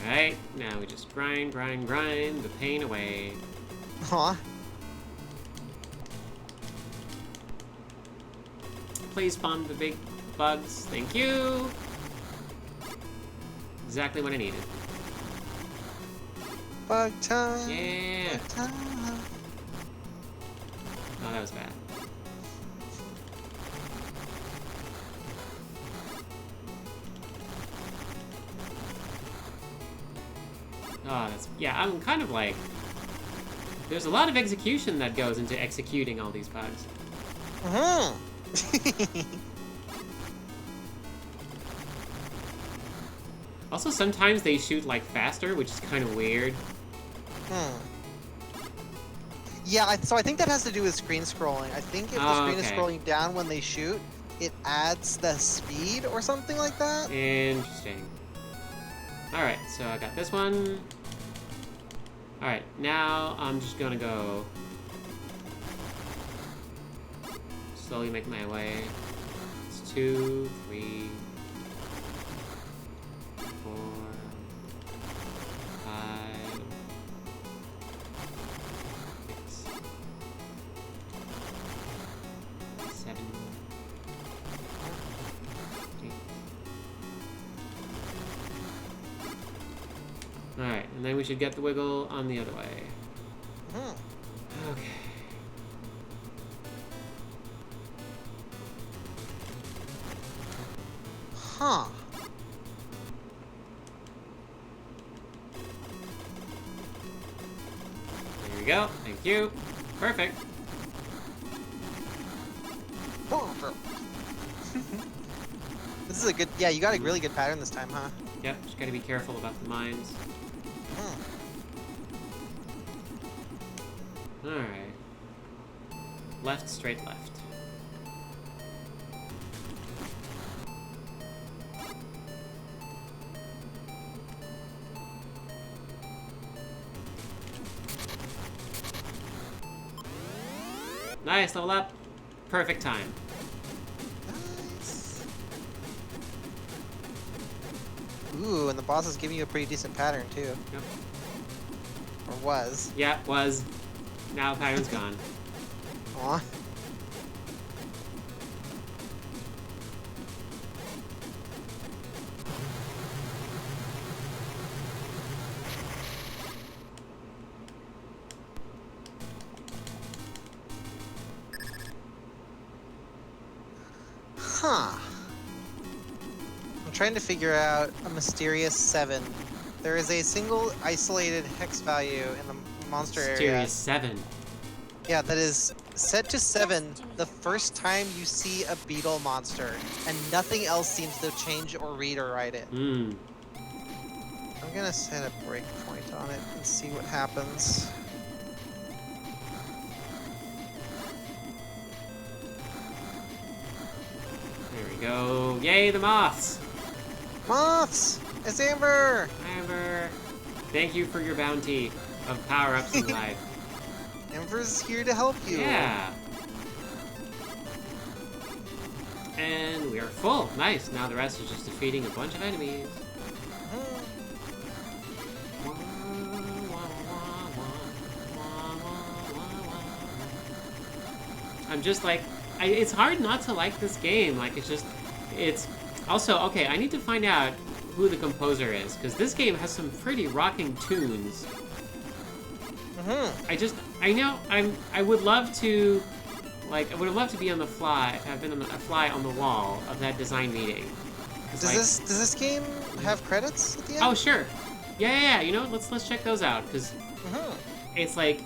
Alright, now we just grind the pain away. Aw. Please spawn the big bugs. Thank you. Exactly what I needed. Bug time. Yeah. Bug time. Oh, that was bad. Oh, that's... Yeah, I'm kind of like... There's a lot of execution that goes into executing all these bugs. Also, sometimes they shoot, like, faster, which is kind of weird. Yeah, so I think that has to do with screen scrolling. I think if the screen is okay. scrolling down when they shoot, it adds the speed or something like that. Interesting. Alright, so I got this one. Alright, now I'm just gonna go... slowly make my way. It's 2, 3, 4, 5, 6, 7, 8. Alright, and then we should get the wiggle on the other way. Okay. Huh. There we go. Thank you. Perfect. This is a good. Yeah, you got a really good pattern this time, huh? Yep, just gotta be careful about the mines. Alright. Left, straight, left. Nice, level up. Perfect time. Nice. Ooh, and the boss is giving you a pretty decent pattern too. Yep. Or was. Yeah, was. Now pattern's gone. Aw. Huh. I'm trying to figure out a mysterious 7. There is a single isolated hex value in the monster area. Mysterious 7. Yeah, that is set to 7 the first time you see a beetle monster, and nothing else seems to change or read or write it. Hmm. I'm gonna set a breakpoint on it and see what happens. There we go. Yay, the moths! Moths! It's Amber! Amber, thank you for your bounty of power-ups in life. Amber's here to help you. Yeah. And we are full. Nice. Now the rest is just defeating a bunch of enemies. I'm just like, it's hard not to like this game. Like, it's also, okay, I need to find out who the composer is, because this game has some pretty rocking tunes. I would love to, like, I would have loved to be on the fly, have been on a fly on the wall of that design meeting. Does this game have credits at the end? Oh, sure. Yeah. You know, let's check those out, because it's like,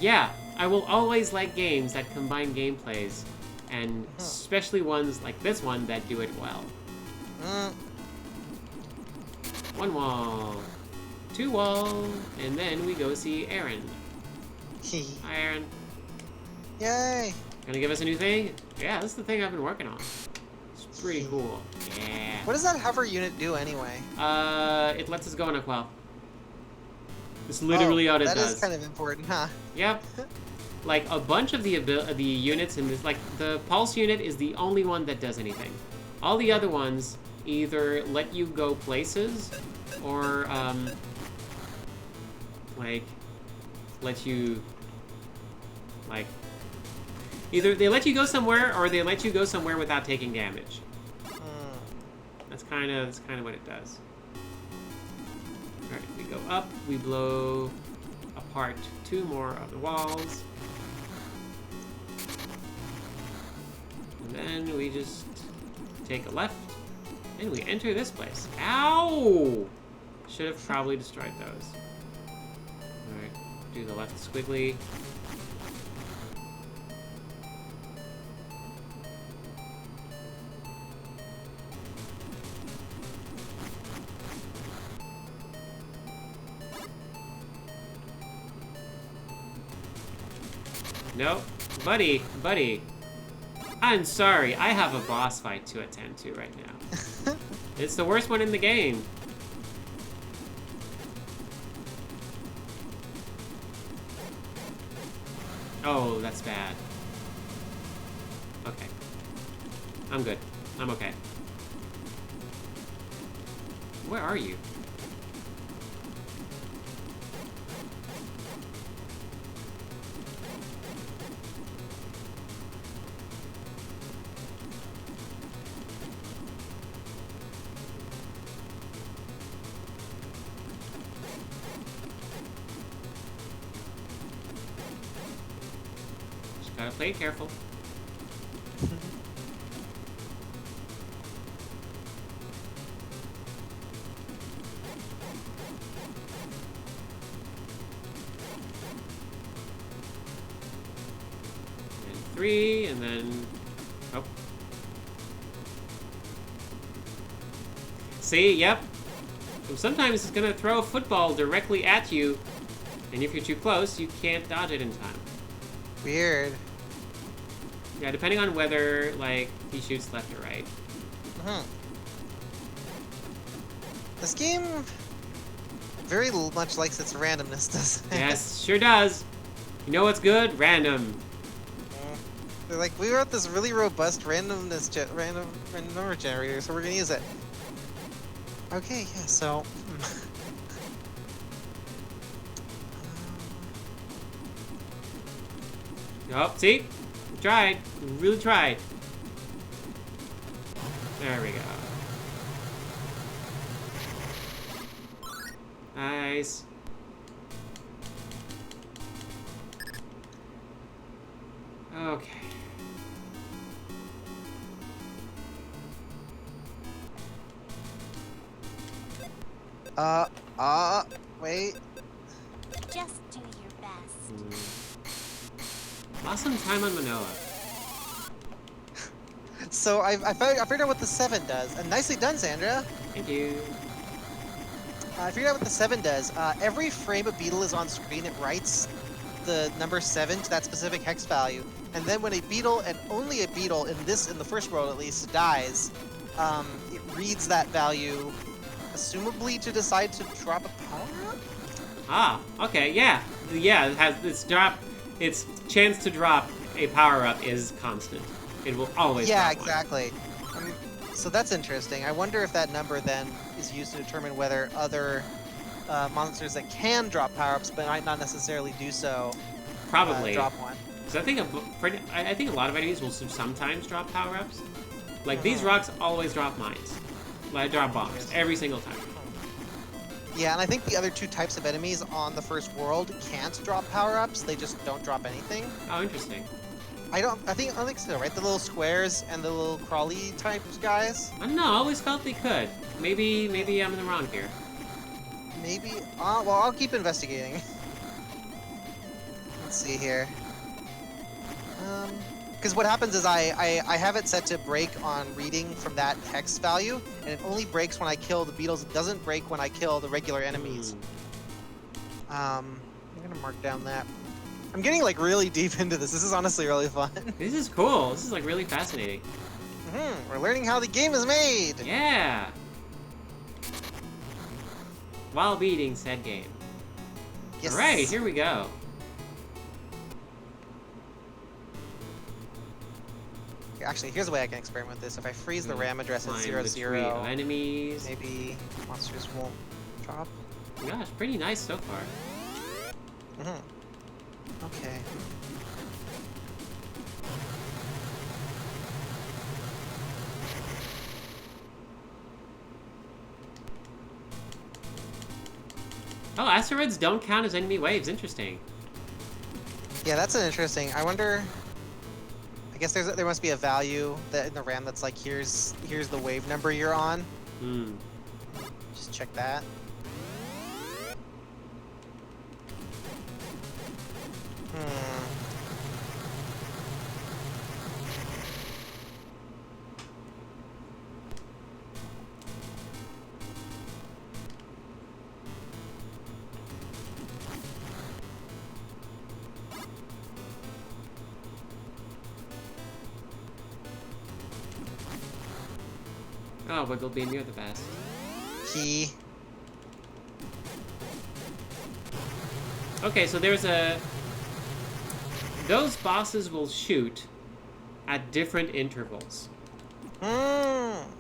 yeah, I will always like games that combine gameplays, and especially ones like this one that do it well. One wall, 2 wall, and then we go see Aaron. Hi, Aaron. Yay! Gonna give us a new thing? Yeah, this is the thing I've been working on. It's pretty cool. Yeah. What does that hover unit do anyway? It lets us go on a quell. It's literally all it does. That is kind of important, huh? Yep. Like, a bunch of the units in this, like, the pulse unit is the only one that does anything. All the other ones either let you go places, or, like, let you, like, either they let you go somewhere, or they let you go somewhere without taking damage. That's kind of what it does. Alright, we go up, we blow apart 2 more of the walls. And then we just take a left, and we enter this place. Ow! Should have probably destroyed those. Alright, do the left squiggly. Nope. Buddy. I'm sorry, I have a boss fight to attend to right now. It's the worst one in the game. Oh, that's bad. Okay. I'm good. I'm okay. Where are you? Gotta play it careful. And 3, and then Oh. See, yep. So sometimes it's gonna throw a football directly at you, and if you're too close, you can't dodge it in time. Weird. Yeah, depending on whether, like, he shoots left or right. This game very much likes its randomness, doesn't it? Yes, sure does. You know what's good? Random. They're like, we wrote this really robust random number generator, so we're gonna use it. Okay, yeah, so... Oh, see? We tried. We really tried. There we go. Nice. Okay. Wait. Just do your best. Lost some time on Manoa. So I figured out what the 7 does, and nicely done, Sandra. Thank you. I figured out what the 7 does. Every frame a beetle is on screen, it writes the number 7 to that specific hex value, and then when a beetle, and only a beetle in the first world at least, dies, it reads that value, assumably to decide to drop a power-up? Ah, okay, yeah. Yeah, it has its chance to drop a power-up is constant. It will always Yeah, drop one. exactly. So that's interesting. I wonder if that number then is used to determine whether other monsters that can drop power-ups but might not necessarily do so Probably. drop one. So I think a lot of enemies will sometimes drop power-ups. Like these rocks always drop mines. Like drop bombs every single time. Yeah, and I think the other 2 types of enemies on the first world can't drop power-ups. They just don't drop anything. Oh, interesting. I don't think so, right? The little squares and the little crawly type guys. I don't know. I always felt they could. Maybe I'm in the wrong here. Maybe. Well, I'll keep investigating. Let's see here. Because what happens is I have it set to break on reading from that hex value, and it only breaks when I kill the beetles. It doesn't break when I kill the regular enemies. I'm gonna mark down that. I'm getting like really deep into this. This is honestly really fun. This is cool. This is like really fascinating. We're learning how the game is made. Yeah. While beating said game. Yes. All right, here we go. Actually, here's a way I can experiment with this. If I freeze the RAM address at Climb 0, the 0, tree of enemies. maybe monsters won't drop. Gosh, pretty nice so far. Okay. Oh, asteroids don't count as enemy waves. Interesting. Yeah, that's an interesting. I wonder. I guess there must be a value that in the RAM that's like here's the wave number you're on. Just check that. Oh, Wigglebean, you're the best. Key. Okay, so there's a... Those bosses will shoot at different intervals.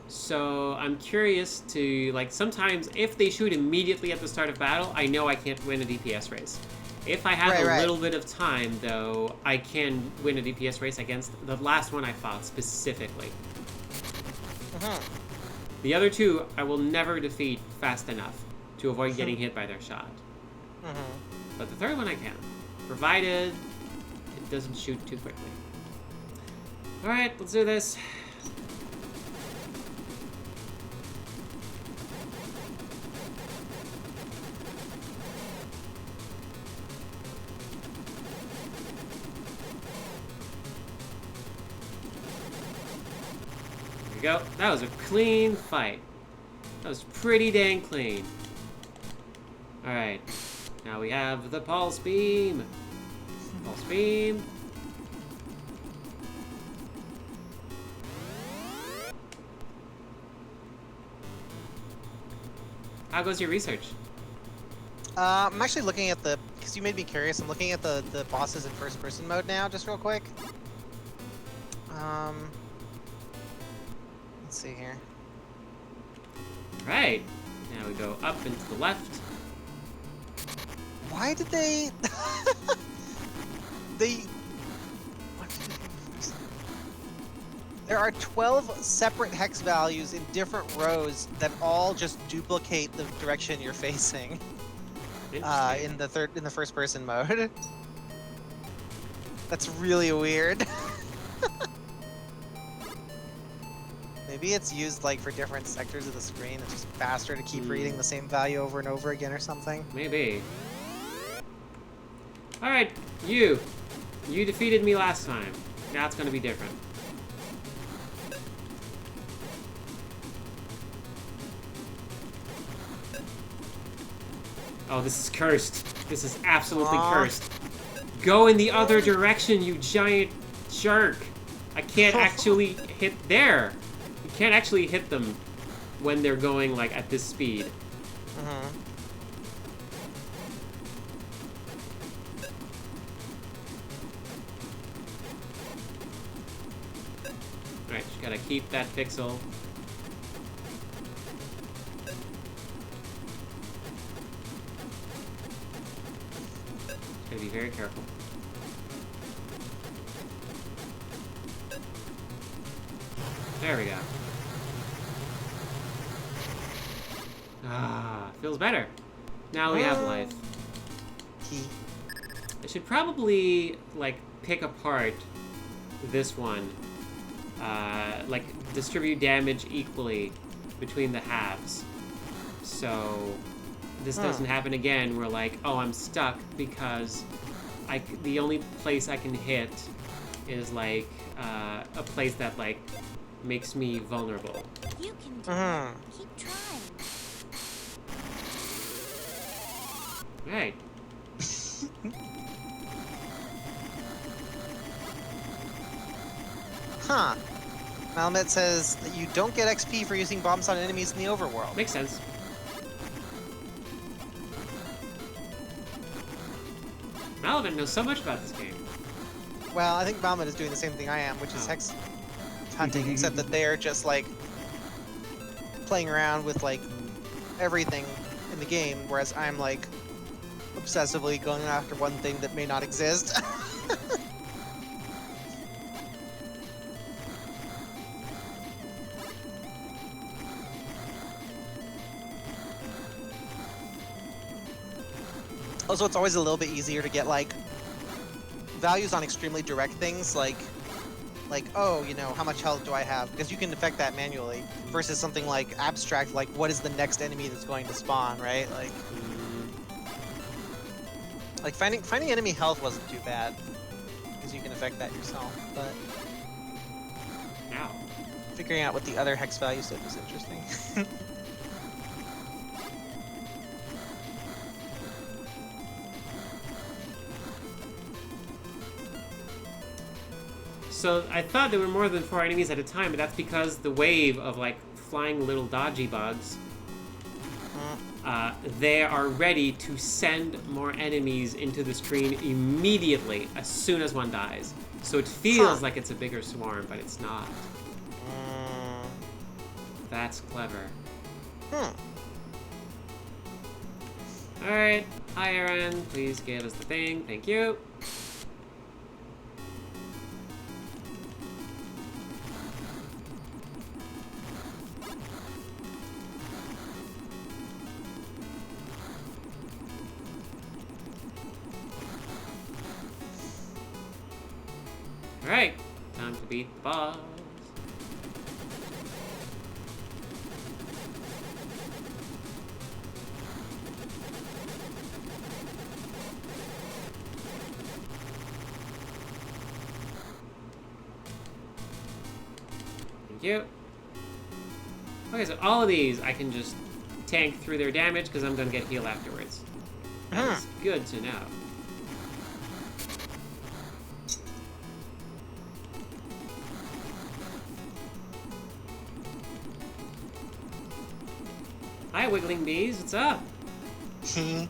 So I'm curious to, like, sometimes if they shoot immediately at the start of battle, I know I can't win a DPS race. If I have a little bit of time, though, I can win a DPS race against the last one I fought specifically. The other 2, I will never defeat fast enough to avoid getting hit by their shot. But the 3rd one I can, provided it doesn't shoot too quickly. Alright, let's do this. go. That was a clean fight. That was pretty dang clean. Alright. Now we have the pulse beam. Pulse beam. How goes your research? I'm actually looking at the, because you made me curious, I'm looking at the bosses in first person mode now, just real quick. Let's see here. Right. Now we go up and to the left. Why did they... What did they do? There are 12 separate hex values in different rows that all just duplicate the direction you're facing. In the first person mode. That's really weird. Maybe it's used like for different sectors of the screen. It's just faster to keep reading the same value over and over again or something. Maybe. Alright, you. You defeated me last time. Now it's gonna be different. Oh, this is cursed. This is absolutely cursed. Go in the other direction, you giant jerk. I can't actually hit there. You can't actually hit them when they're going, like, at this speed. Alright, just gotta keep that pixel. Gotta be very careful. There we go. Ah, feels better. Now we have life. I should probably, like, pick apart this one. Like, distribute damage equally between the halves. So this doesn't happen again where, like, oh, I'm stuck because the only place I can hit is, like, a place that, like, makes me vulnerable. You can do it. Keep trying. Right. Huh. Malamet says that you don't get XP for using bombs on enemies in the overworld. Makes sense. Malamet knows so much about this game. Well, I think Malamet is doing the same thing I am, which is hex hunting, except that they're just, like, playing around with, like, everything in the game, whereas I'm, like, obsessively going after one thing that may not exist. Also, it's always a little bit easier to get, like, values on extremely direct things, like, oh, you know, how much health do I have? Because you can affect that manually, versus something like abstract, like, what is the next enemy that's going to spawn, right? Like finding enemy health wasn't too bad, because you can affect that yourself, but Ow. figuring out what the other hex values did was interesting. So I thought there were more than 4 enemies at a time, but that's because the wave of, like, flying little dodgy bugs, they are ready to send more enemies into the screen immediately as soon as one dies. So it feels like it's a bigger swarm, but it's not. That's clever. Alright, hi Aaron, please give us the thing, thank you. Alright, time to beat the boss. Thank you. Okay, so all of these I can just tank through their damage because I'm gonna get healed afterwards. That's good to know. Hi, Wiggling Bees. What's up? Ow.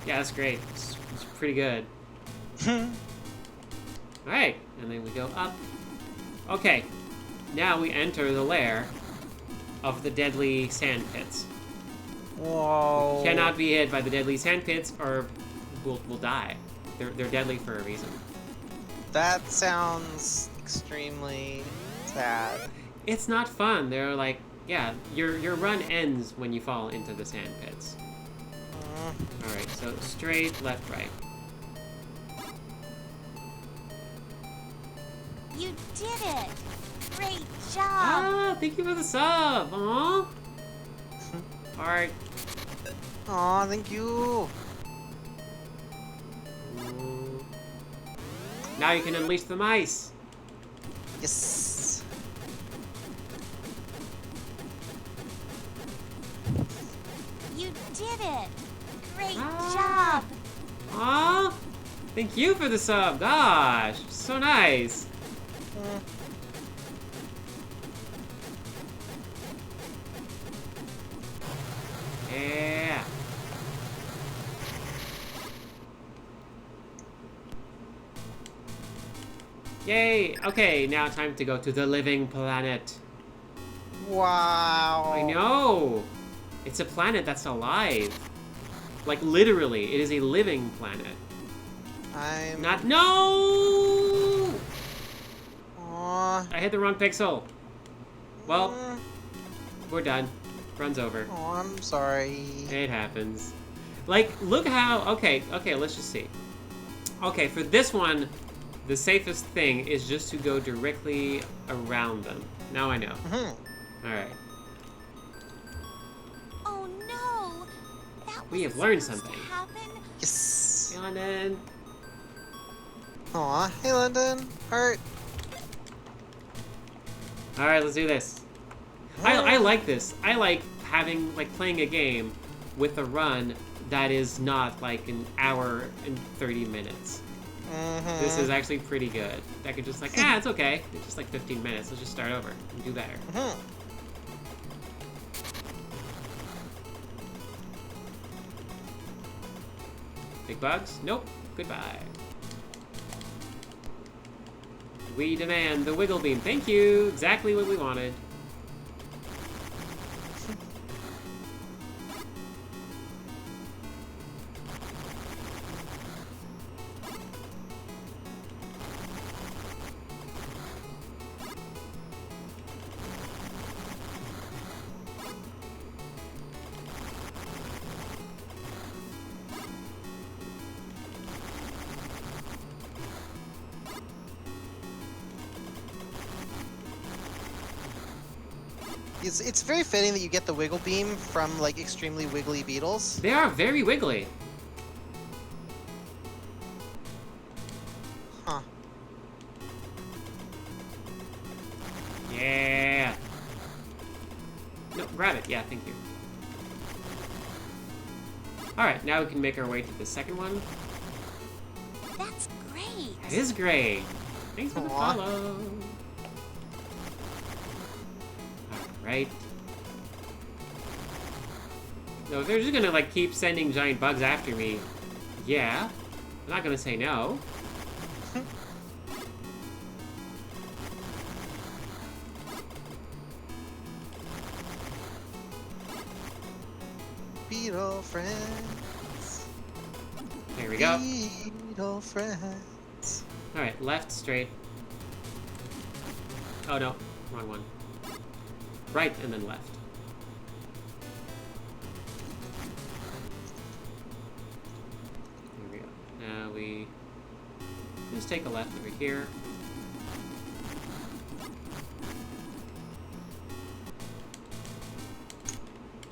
Yeah, that's great. It's pretty good. Alright, and then we go up. Okay, now we enter the lair of the deadly sand pits. Whoa. Cannot be hit by the deadly sand pits or we'll die. They're deadly for a reason. That sounds extremely sad. It's not fun. They're like, yeah, your run ends when you fall into the sand pits. Alright, so straight, left, right. You did it! Great job! Ah, thank you for the sub! Aww! Alright. Aw, thank you. Now you can unleash the mice! Yes. You did it! Great Ah. job! Aww! Thank you for the sub! Gosh! So nice! Yeah! Yay! Okay, now time to go to the living planet. Wow. I know! It's a planet that's alive. Like, literally, it is a living planet. I'm Not- No! Aw. I hit the wrong pixel. Well, we're done. Run's over. Oh, I'm sorry. It happens. Like, look how... Okay, let's just see. Okay, for this one, the safest thing is just to go directly around them. Now I know. Alright. Oh no! That We have wasn't learned supposed something. to happen. Yes. Hey, London. Aw, hey London. Hurt. Alright, let's do this. I like this. I like having, like, playing a game with a run that is not, like, an hour and 30 minutes. This is actually pretty good. I could just, like, it's okay. It's just, like, 15 minutes. Let's just start over and do better. Big bugs? Nope. Goodbye. We demand the wiggle beam. Thank you. Exactly what we wanted. It's very fitting that you get the wiggle beam from like extremely wiggly beetles. They are very wiggly. Huh. Yeah. No, grab it. Yeah, thank you. Alright, now we can make our way to the second one. That's great! That is great. Thanks for the Aw. follow. Alright. No, if they're just gonna, like, keep sending giant bugs after me, yeah. I'm not gonna say no. Beetle friends. There we go. Beetle friends. Alright, left, straight. Oh no, wrong one. Right, and then left. There we go. Now we just take a left over here.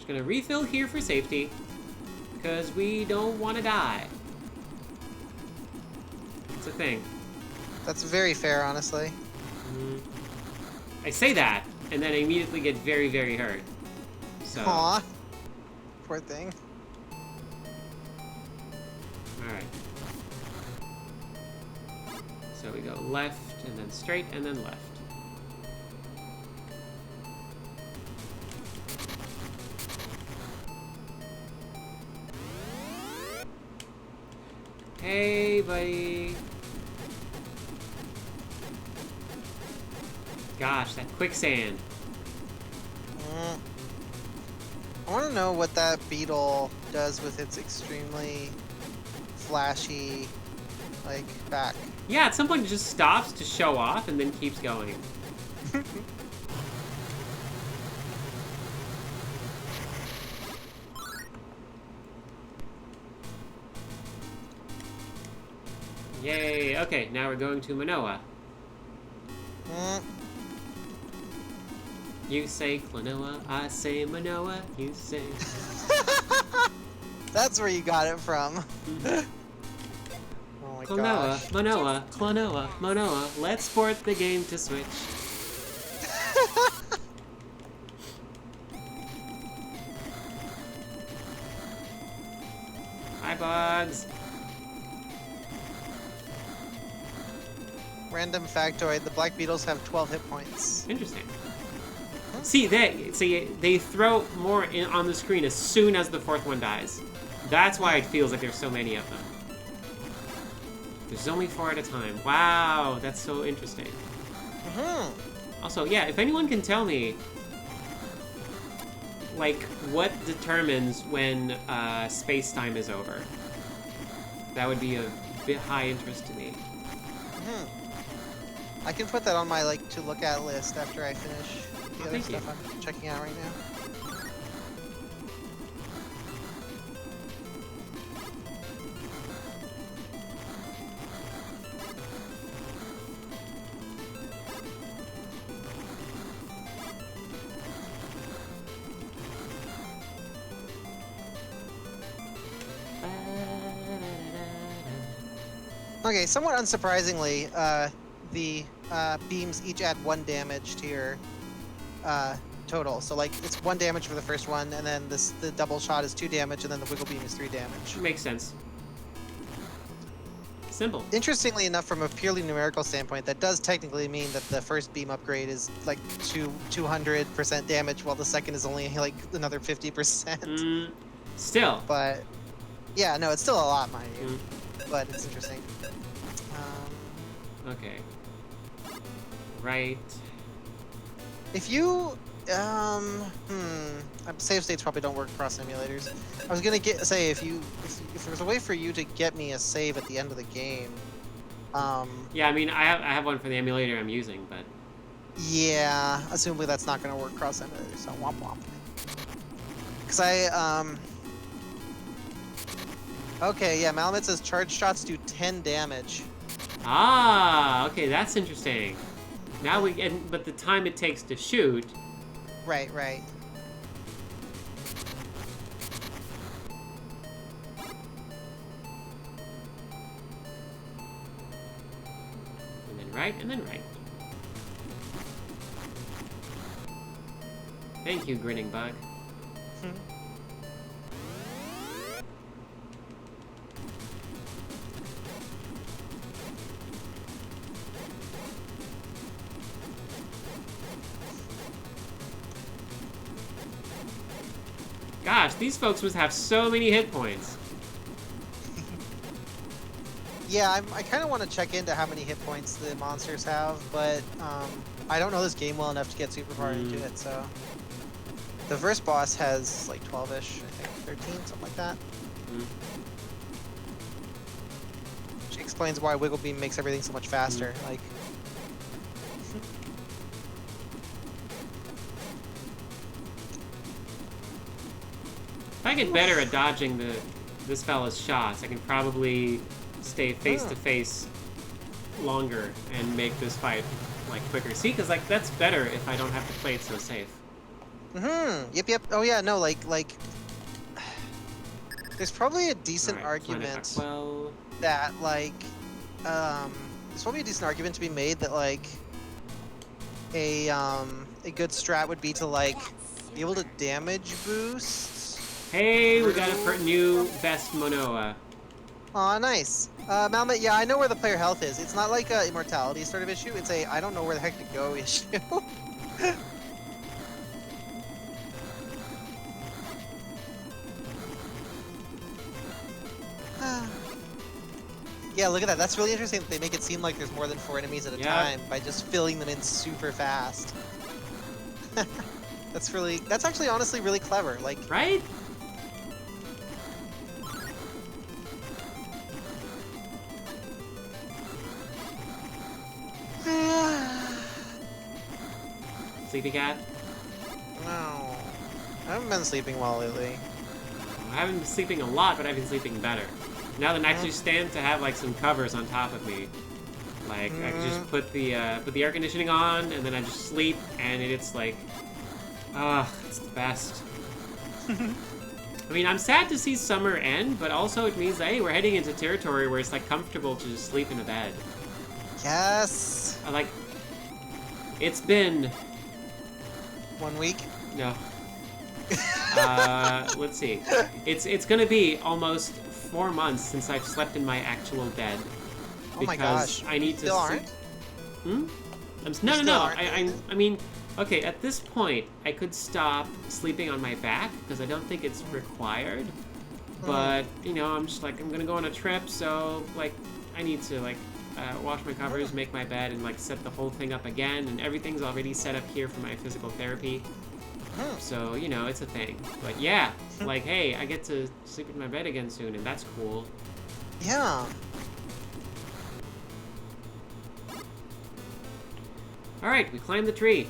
gonna refill here for safety, because we don't want to die. It's a thing. That's very fair, honestly. I say that, and then I immediately get very, very hurt. So. Aw. Poor thing. Alright. So we go left, and then straight, and then left. Hey, buddy. Gosh, that quicksand. I want to know what that beetle does with its extremely flashy, like, back. Yeah, at some point it just stops to show off and then keeps going. Yay, okay, now we're going to Manoa. You say Klonoa, I say Manoa, you say... That's where you got it from. Oh my Klonoa, gosh. Manoa, Klonoa, Manoa, let's port the game to Switch. Hi, Bugs. Random factoid, the black beetles have 12 hit points. Interesting. See, they throw more on the screen as soon as the fourth one dies. That's why it feels like there's so many of them. There's only 4 at a time. Wow, that's so interesting. Also, yeah, if anyone can tell me, like, what determines when space-time is over, that would be a bit high interest to me. I can put that on my, like, to look at list after I finish the other thank stuff you. I'm checking out right now. Okay, somewhat unsurprisingly, the beams each add 1 damage to your total. So, like, it's 1 damage for the first one, and then the double shot is 2 damage, and then the wiggle beam is 3 damage. Makes sense. Simple. Interestingly enough, from a purely numerical standpoint, that does technically mean that the first beam upgrade is like 200% damage, while the second is only like another 50%. Still. But yeah, no, it's still a lot, mind you. But it's interesting. Okay. Right. If you, save states probably don't work across emulators. I was gonna say if there was a way for you to get me a save at the end of the game. Yeah, I mean, I have one for the emulator I'm using, but. Yeah, assumably that's not gonna work across emulators. So womp womp. Cause Okay, yeah, Malamute says charge shots do 10 damage. Ah, okay, that's interesting. Now but the time it takes to shoot. Right, right. And then right, and then right. Thank you, Grinning Bug. Gosh, these folks must have so many hit points. Yeah, I kind of want to check into how many hit points the monsters have, but I don't know this game well enough to get super far into it, so... The first boss has like 12-ish, I think, 13, something like that. Which explains why Wiggle Beam makes everything so much faster, like... If I get better at dodging this fella's shots, I can probably stay face to face longer and make this fight like quicker. See, because like that's better if I don't have to play it so safe. Yep. Oh yeah, no, like. There's probably a decent Alright, Planet argument Aquel. that like, there's probably a decent argument to be made that like, a good strat would be to like That's be able to super. damage boost. Hey, we got a through- new best Monoa. Aw, nice. Malmet, yeah, I know where the player health is. It's not like a immortality sort of issue. It's a I don't know where the heck to go issue. Yeah, look at that. That's really interesting that they make it seem like there's more than 4 enemies at a Yep. time by just filling them in super fast. That's actually honestly really clever. Like, Right? Sleepy cat? no. I haven't been sleeping well lately. I haven't been sleeping a lot, but I've been sleeping better. Now that I actually stand to have like some covers on top of me. Like I can just put the air conditioning on and then I just sleep and it's like it's the best. I mean, I'm sad to see summer end, but also it means that hey, we're heading into territory where it's like comfortable to just sleep in a bed. Yes. I like it's been 1 week. no. Let's see. It's gonna be almost 4 months since I've slept in my actual bed. Oh my Because gosh. I need to Still sleep. aren't? No. still aren't? I mean, okay. At this point, I could stop sleeping on my back because I don't think it's required. But you know, I'm just like I'm gonna go on a trip, so like I need to like wash my covers, make my bed, and like set the whole thing up again. And everything's already set up here for my physical therapy. So, you know, it's a thing. But yeah, like, hey, I get to sleep in my bed again soon, and that's cool. Yeah. Alright, we climbed the tree.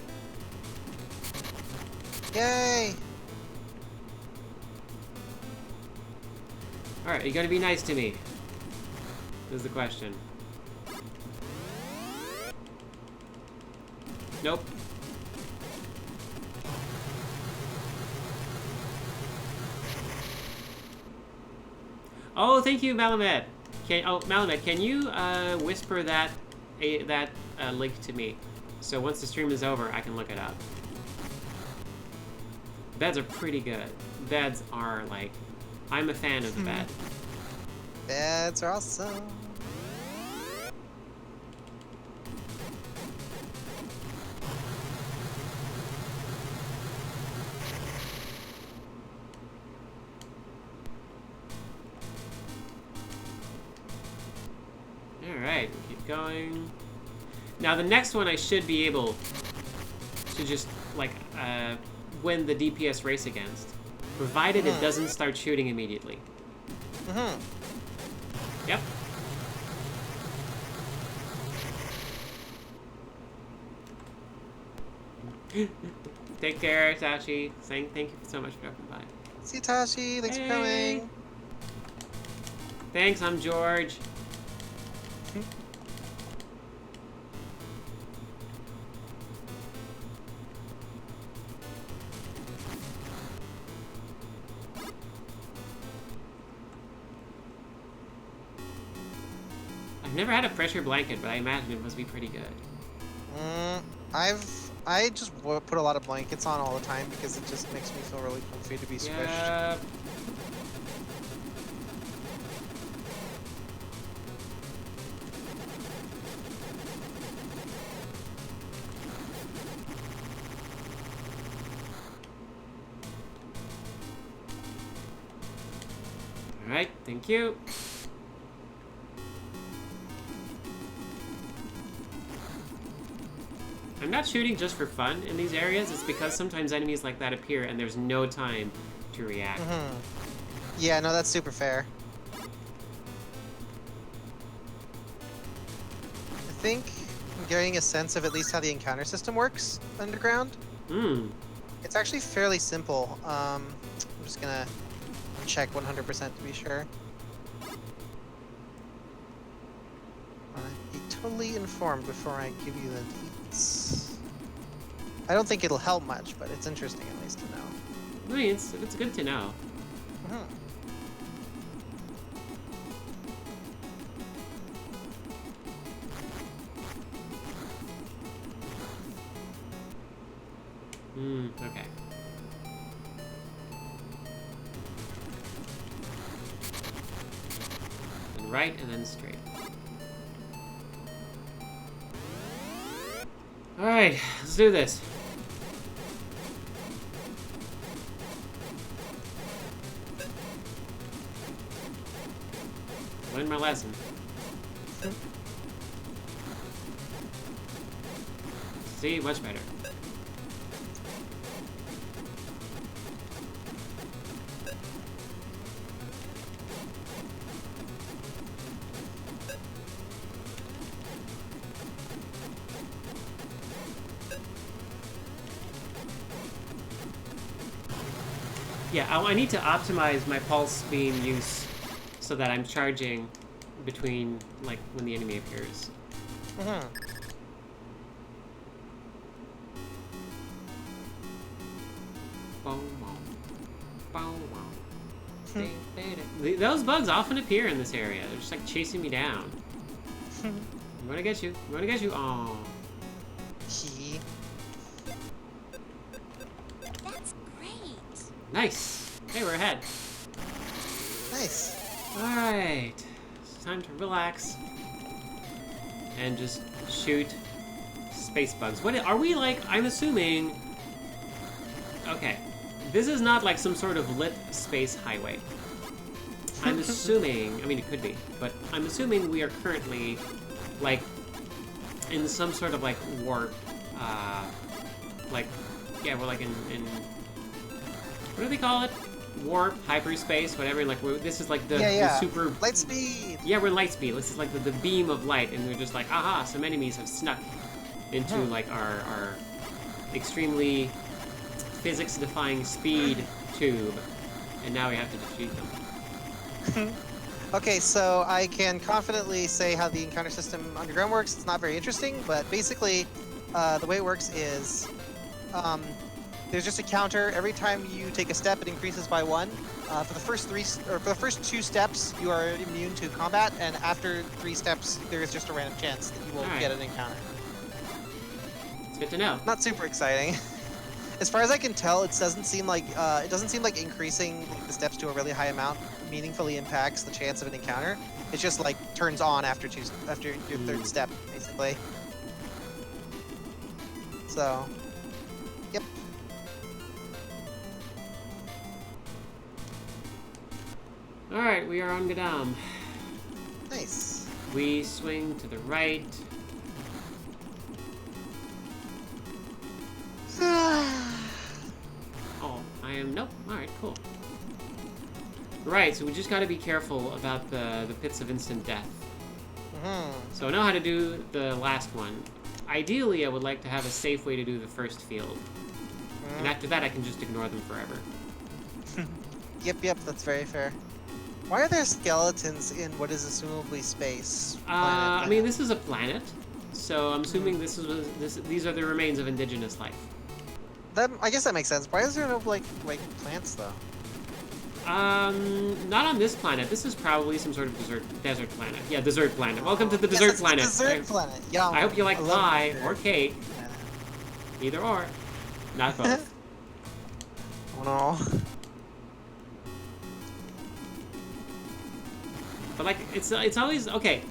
Yay. Alright, are you gonna be nice to me? Is the question. Nope. Oh, thank you, Malamet. Malamet, can you whisper that link to me? So once the stream is over, I can look it up. Beds are pretty good. Beds are like, I'm a fan of the bed. Beds are awesome. Alright, we'll keep going. Now the next one I should be able to just, like, win the DPS race against. Provided it doesn't start shooting immediately. Yep. Take care, Tachi. Thank you so much for dropping by. See you, Tashi. Thanks for Hey. coming. Thanks, I'm George. I've never had a pressure blanket, but I imagine it must be pretty good. I just put a lot of blankets on all the time because it just makes me feel really comfy to be squished. Yeah. Alright, thank you. I'm not shooting just for fun in these areas, it's because sometimes enemies like that appear and there's no time to react. Yeah, no, that's super fair. I think I'm getting a sense of at least how the encounter system works underground. It's actually fairly simple. I'm just gonna check 100% to be sure. Be totally informed before I give you the deets. I don't think it'll help much, but it's interesting at least to know. I mean, it's good to know. Mhm. Okay. And right, and then straight. Alright, let's do this. Learn my lesson. See, much better. Yeah, I need to optimize my pulse beam use so that I'm charging between, like, when the enemy appears. Mhm. Those bugs often appear in this area. They're just like chasing me down. I'm gonna get you. I'm gonna get you. Oh. He. That's great. Nice. Hey, we're ahead. Nice. Alright. It's time to relax. And just shoot space bugs. What are we like? I'm assuming. Okay. This is not like some sort of lit space highway. I'm assuming, I mean, it could be, but I'm assuming we are currently, like, in some sort of, like, warp, like, yeah, we're, like, in what do they call it? Warp, hyperspace, whatever, like, this is, like, the super... Light speed! Yeah, we're in light speed. This is, like, the beam of light, and we're just like, aha, some enemies have snuck into, like, our extremely physics-defying speed tube, and now we have to defeat them. Okay, so I can confidently say how the encounter system underground works. It's not very interesting, but basically, the way it works is, there's just a counter. Every time you take a step, it increases by 1. For the first 2 steps, you are immune to combat, and after 3 steps, there is just a random chance that you will get an encounter. It's good to know. Not super exciting. As far as I can tell, it doesn't seem like increasing the steps to a really high amount meaningfully impacts the chance of an encounter. It just like turns on after your 3rd step, basically. So, yep. All right, we are on Gadam. Nice. We swing to the right. Oh, I am... Nope. Alright, cool. Right, so we just gotta be careful about the pits of instant death. So I know how to do the last one. Ideally, I would like to have a safe way to do the first field. And after that, I can just ignore them forever. Yep, that's very fair. Why are there skeletons in what is assumably space? I mean, this is a planet, so I'm assuming these are the remains of indigenous life. I guess that makes sense. Why is there no like plants though? Not on this planet. This is probably some sort of desert planet. Yeah, desert planet. Welcome to the desert planet. Desert planet. Yum. I hope you like pie or cake. Either or. Not both. Oh no. But like, it's always okay.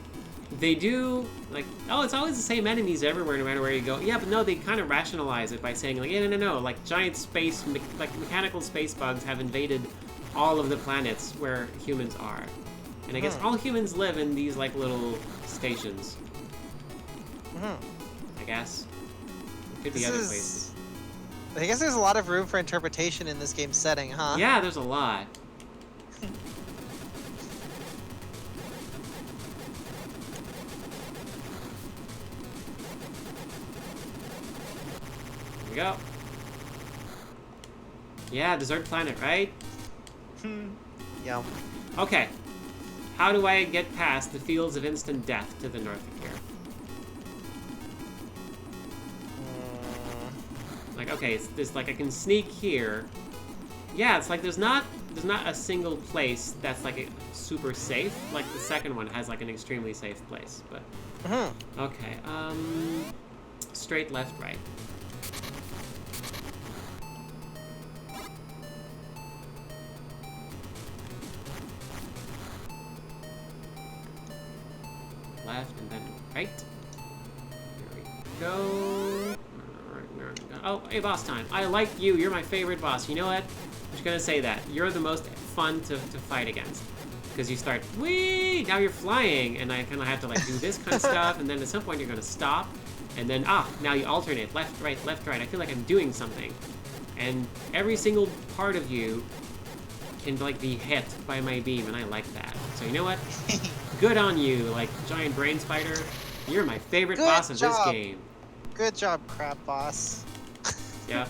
They do like, oh, it's always the same enemies everywhere, no matter where you go. Yeah, but no, they kind of rationalize it by saying like, yeah, no, like giant space, mechanical space bugs have invaded all of the planets where humans are, and I guess all humans live in these like little stations. I guess it could be other places. I guess there's a lot of room for interpretation in this game's setting, huh? Yeah, there's a lot. Here we go. Yeah, desert planet, right? Yum. Okay. How do I get past the fields of instant death to the north of here? Like, okay, there's like I can sneak here. Yeah, it's like there's not a single place that's like a super safe. Like the second one has like an extremely safe place, but okay. Straight, left, right. Left and then right. There we go. Oh, hey, boss time. I like you. You're my favorite boss. You know what? I'm just gonna say that. You're the most fun to fight against. Because you start, whee! Now you're flying, and I kind of have to like do this kind of stuff, and then at some point you're gonna stop, and then now you alternate left, right, left, right. I feel like I'm doing something, and every single part of you can like be hit by my beam, and I like that. So you know what? Good on you, like giant brain spider. You're my favorite boss of this game. Good job, crab boss. Yeah.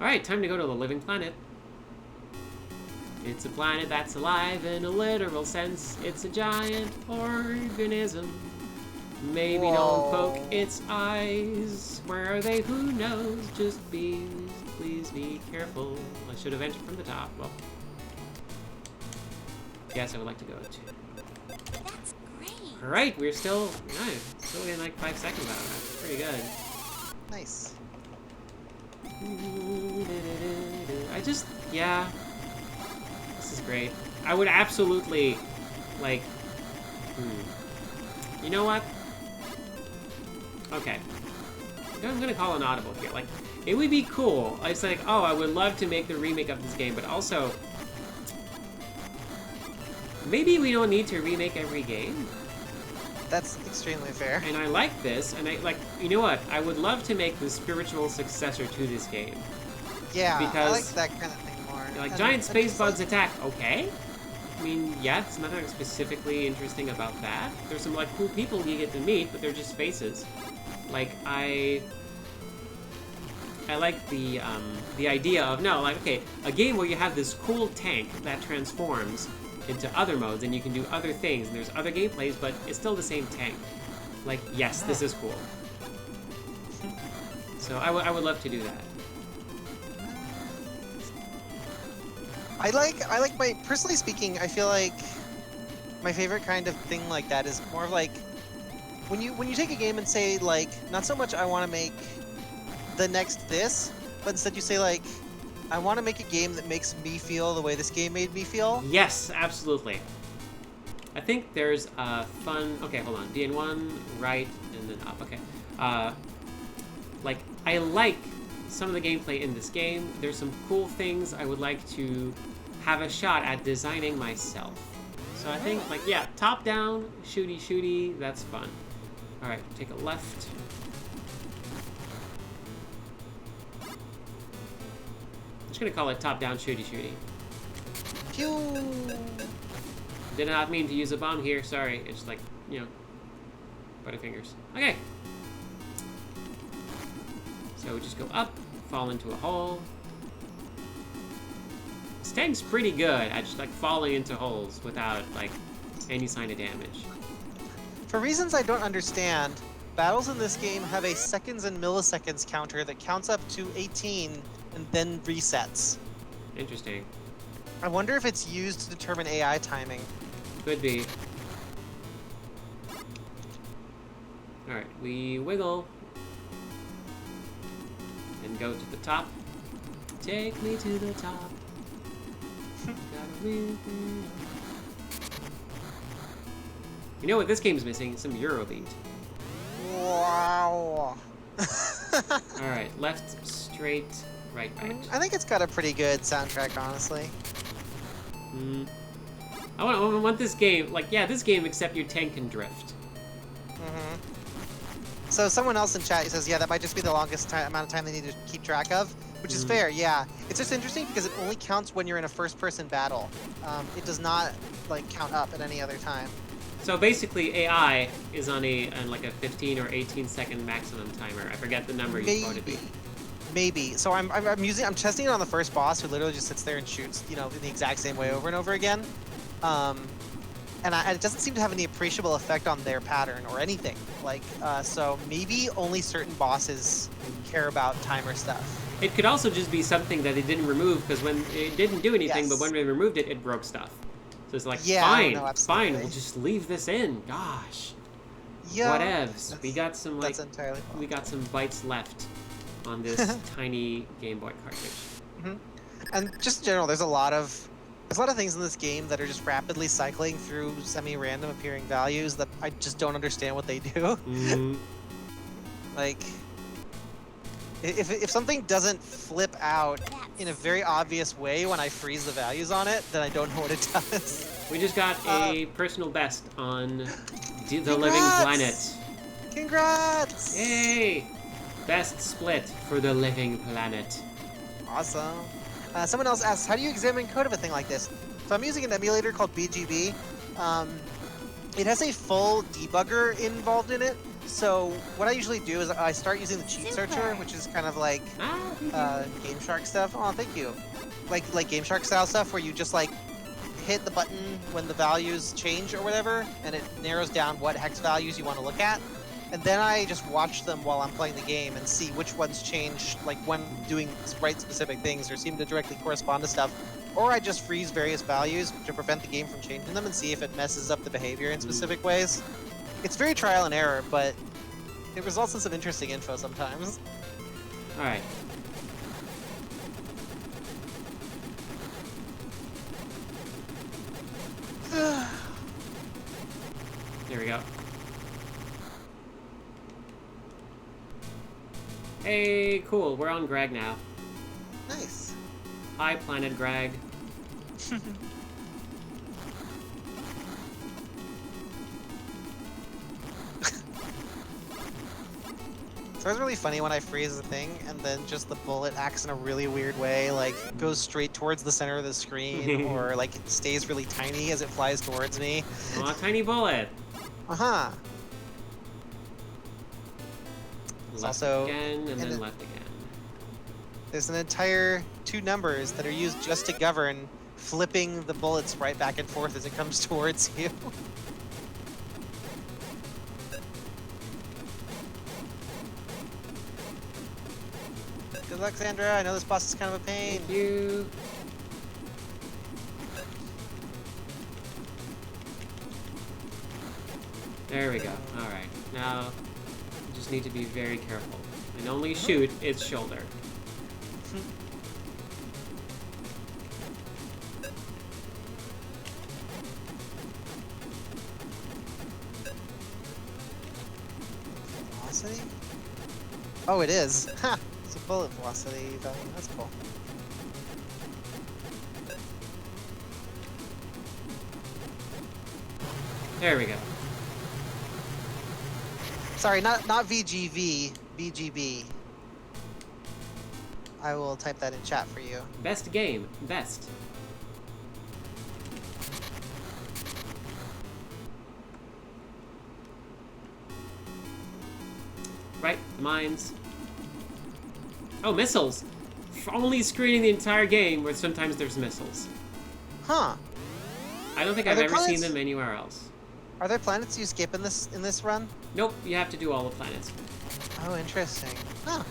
All right, time to go to the living planet. It's a planet that's alive in a literal sense. It's a giant organism. Maybe don't poke its eyes. Where are they? Who knows? Just please be careful. I should have entered from the top. Well, yes, I would like to go to. That's great. All right, we're still in like 5 seconds out of that. That's pretty good. Nice. Yeah. This is great. I would absolutely, like, You know what? Okay. I'm gonna call an audible here. Like, it would be cool. It's like, oh, I would love to make the remake of this game, but also, maybe we don't need to remake every game. That's extremely fair. And I like this, and you know what? I would love to make the spiritual successor to this game. Yeah, because, I like that kind of thing more. Like, giant space bugs attack, okay? I mean, yeah, it's nothing specifically interesting about that. There's some, like, cool people you get to meet, but they're just faces. Like, I like the idea of, okay, a game where you have this cool tank that transforms into other modes, and you can do other things, and there's other gameplays, but it's still the same tank. Like, yes, this is cool. So I would love to do that. I like my, personally speaking, I feel like my favorite kind of thing like that is more of like, when you take a game and say, like, not so much I want to make the next this, but instead you say, like, I want to make a game that makes me feel the way this game made me feel. Yes, absolutely. I think there's a fun... Okay, hold on. DN1, right, and then up. Okay. Like, I like some of the gameplay in this game. There's some cool things I would like to have a shot at designing myself. So I think, like, yeah, top-down, shooty, that's fun. All right, take a left. I'm just gonna call it top-down, shooty. Pew! Did not mean to use a bomb here, sorry. It's like, you know, butterfingers. Okay. So we just go up, fall into a hole. This tank's pretty good at just like falling into holes without like any sign of damage. For reasons I don't understand, battles in this game have a seconds and milliseconds counter that counts up to 18 and then resets. Interesting. I wonder if it's used to determine AI timing. Could be. Alright, we wiggle. And go to the top. Take me to the top. You know what this game's missing? Some Eurobeat. Wow. Alright, left, straight, right. I think it's got a pretty good soundtrack, honestly. I want this game, like, yeah, this game, except your tank can drift. So someone else in chat says, yeah, that might just be the longest amount of time they need to keep track of, which is fair, yeah. It's just interesting because it only counts when you're in a first-person battle. It does not, like, count up at any other time. So basically, AI is on like a 15 or 18 second maximum timer. I forget the number you quoted me. Maybe. So I'm testing it on the first boss, who literally just sits there and shoots, you know, in the exact same way over and over again. and it doesn't seem to have any appreciable effect on their pattern or anything. Like, so maybe only certain bosses care about timer stuff. It could also just be something that they didn't remove because when it didn't do anything, but Yes. when they removed it, it broke stuff. So it's like, Yeah, fine, no, fine, absolutely. we'll just leave this in. Gosh, Yeah. whatevs. We got some like That's entirely fine. we got some bytes left on this tiny Game Boy cartridge. And just in general, there's a lot of things in this game that are just rapidly cycling through semi-random appearing values that I just don't understand what they do. Mm, Like, if something doesn't flip out in a very obvious way when I freeze the values on it, then I don't know what it does. we just got a personal best on the Living Congrats! Planet. Congrats! Yay! Best split for the Living Planet. Awesome. Someone else asks, how do you examine code of a thing like this? So I'm using an emulator called BGB. It has a full debugger involved in it. So what I usually do is I start using the cheat Super. searcher, which is kind of like Ah, Game Shark stuff. Oh, thank you. Like Game Shark style stuff where you just like hit the button when the values change or whatever, and it narrows down what hex values you want to look at. And then I just watch them while I'm playing the game and see which ones change, like when doing right specific things or seem to directly correspond to stuff. Or I just freeze various values to prevent the game from changing them and see if it messes up the behavior in specific ways. It's very trial and error, but it results in some interesting info sometimes. all right. There we go. Hey, cool. We're on Greg now. Nice. Hi, Planet Greg. So it's really funny when I freeze the thing and then just the bullet acts in a really weird way, like goes straight towards the center of the screen or like it stays really tiny as it flies towards me. Aw, tiny bullet. Uh-huh. Left also- again, and and then it- left again. There's an entire 2 numbers that are used just to govern flipping the bullets right back and forth as it comes towards you. Good luck, Sandra. I know this boss is kind of a pain. Thank you. There we go. All right. Now, you just need to be very careful. And only shoot its shoulder. Velocity? Oh, it is. Ha! It's a bullet velocity value. That's cool. There we go. Sorry, not VGV, BGB. I will type that in chat for you. Best game. Best. Right, mines. Oh, missiles! Only screening the entire game where sometimes there's missiles. Huh. I don't think Are I've there ever seen planets? them anywhere else. Are there planets you skip in this run? Nope, you have to do all the planets. Oh, interesting. Huh.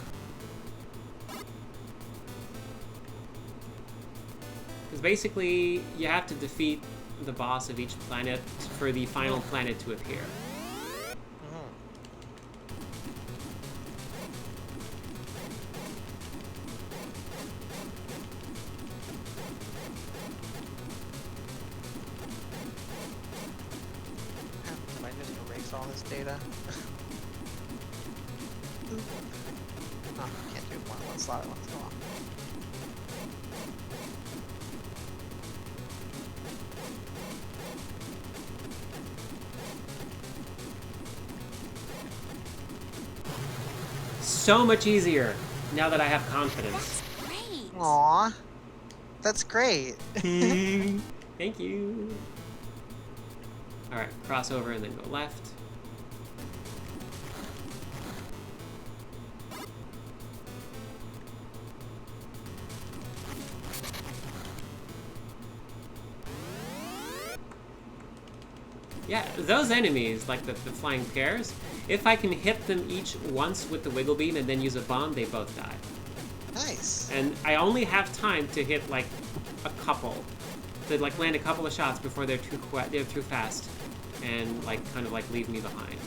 Because basically, you have to defeat the boss of each planet for the final planet to appear. Mhm. I just erase all this data. Oop. Oh, can't do one slot at once. Go on. So much easier now that I have confidence. That's great. Aw. That's great. Thank you. Alright, cross over and then go left. Yeah, those enemies, like the flying pairs, if I can hit them each once with the wiggle beam and then use a bomb, they both die. Nice. And I only have time to hit like a couple, to like land a couple of shots before they're too fast, and like kind of like leave me behind.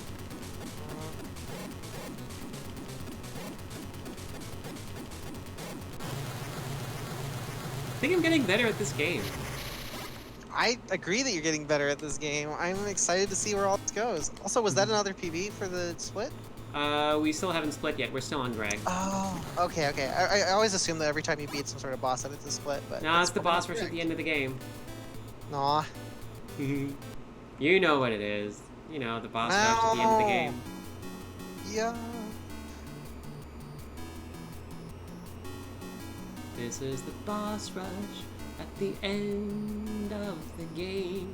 I think I'm getting better at this game. I agree that you're getting better at this game. I'm excited to see where all this goes. Also, was that another PB for the split? We still haven't split yet. We're still on Greg. Oh, okay, okay. I always assume that every time you beat some sort of boss that it's a split, but... No, it's the boss rush at the end of the game. Aw. You know what it is. You know, the boss rush at the end of the game. Yeah. This is the boss rush at the end of the game.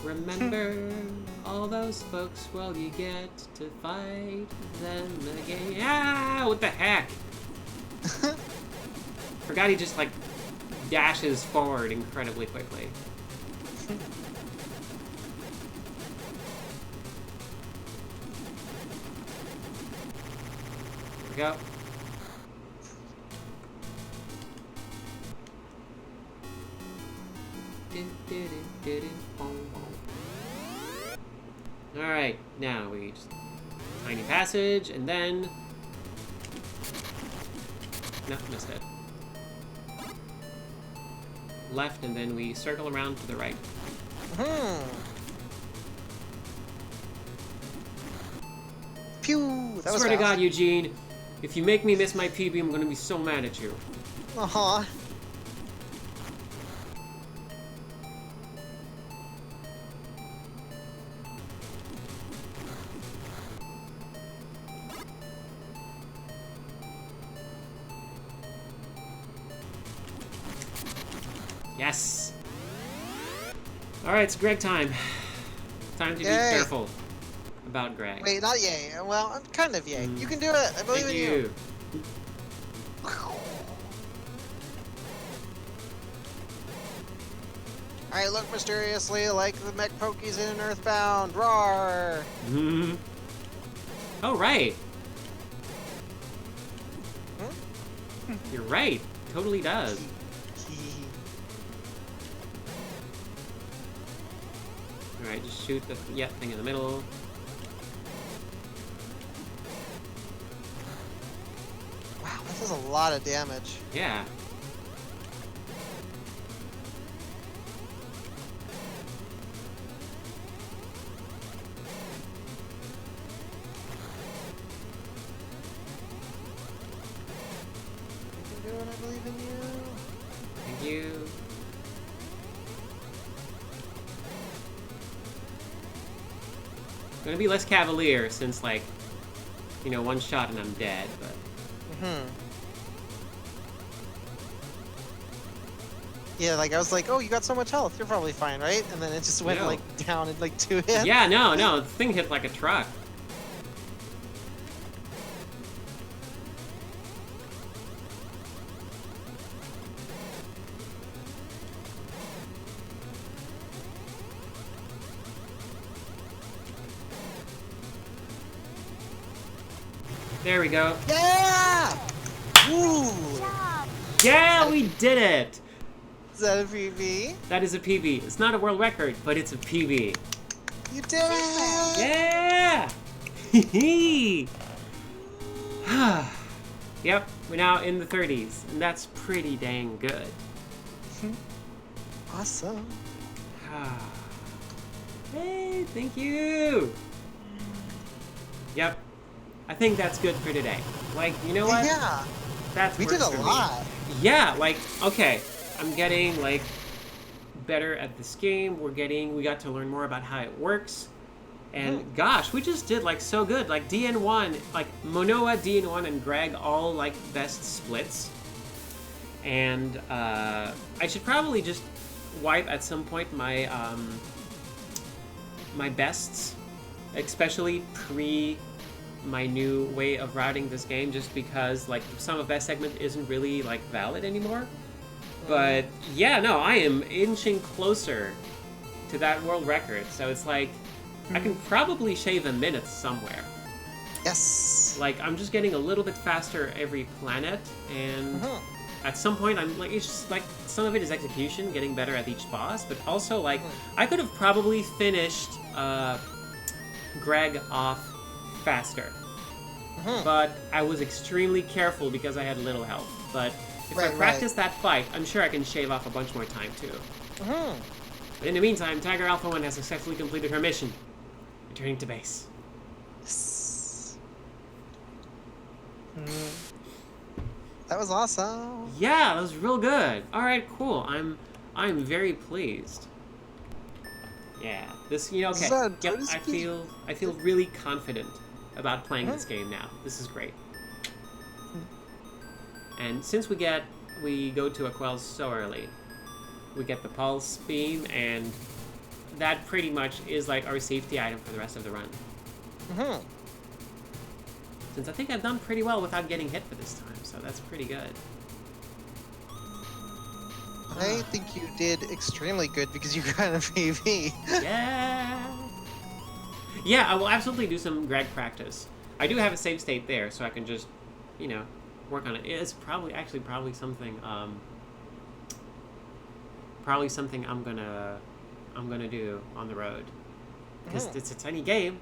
Remember all those folks, well, you get to fight them again. Ah, what the heck? Forgot he just, like, dashes forward incredibly quickly. There we go. Alright, now we just tiny passage and then no, missed it. Left and then we circle around to the right. Pew! That was Swear to fast. God, Eugene, if you make me miss my PB, I'm gonna be so mad at you. Aw. Yes! Alright, it's Greg time. Time to be Yay. careful about Greg. Wait, not yay. Well, I'm kind of yay. You can do it. I believe Thank in you. I look mysteriously like the mech pokies in Earthbound. Roar! Oh, right. Hmm? You're right. Totally does. Alright, just shoot the thing in the middle. Wow, this is a lot of damage. Yeah. You can do it, I believe in you. Thank you. Gonna be less cavalier since, like, you know, one shot and I'm dead, but... Yeah, like, I was like, oh, you got so much health. You're probably fine, right? And then it just went, No. like, down in, like, 2 hits. Yeah, no, the thing hit like a truck. There we go. Yeah! Woo! Job. Yeah, we did it! Is that a PB? That is a PB. It's not a world record, but it's a PB. You did it! Yeah! Yep, we're now in the 30s, and that's pretty dang good. Awesome. Hey, thank you! Yep, I think that's good for today. Like, you know what? Yeah, That's we did a lot. Yeah, like, okay, I'm getting, like, better at this game. We got to learn more about how it works. And gosh, we just did, like, so good. Like, DN1, like, Monoa, DN1, and Greg all, like, best splits. And, I should probably just wipe at some point my, my bests, especially pre my new way of routing this game, just because, like, sum of best segment isn't really, like, valid anymore. But yeah, no, I am inching closer to that world record. So it's like, I can probably shave a minute somewhere. Yes. Like, I'm just getting a little bit faster every planet, and at some point, I'm like, it's just like, some of it is execution, getting better at each boss, but also, like, I could have probably finished Greg off faster. But I was extremely careful because I had little health. But if I practice that fight, I'm sure I can shave off a bunch more time, too. But in the meantime, Tiger Alpha 1 has successfully completed her mission, returning to base. Yes. That was awesome. Yeah, that was real good. All right, cool. I'm very pleased. Yeah, this, you know, okay. Yep, I feel really confident about playing this game now. This is great. And since we go to Aquel so early, we get the pulse beam, and that pretty much is like our safety item for the rest of the run. Since I think I've done pretty well without getting hit for this time, so that's pretty good. I think you did extremely good because you got a PV. Yeah! Yeah, I will absolutely do some Greg practice. I do have a save state there, so I can just, you know, work on it. It's probably something, I'm gonna do on the road. Because it's a tiny game.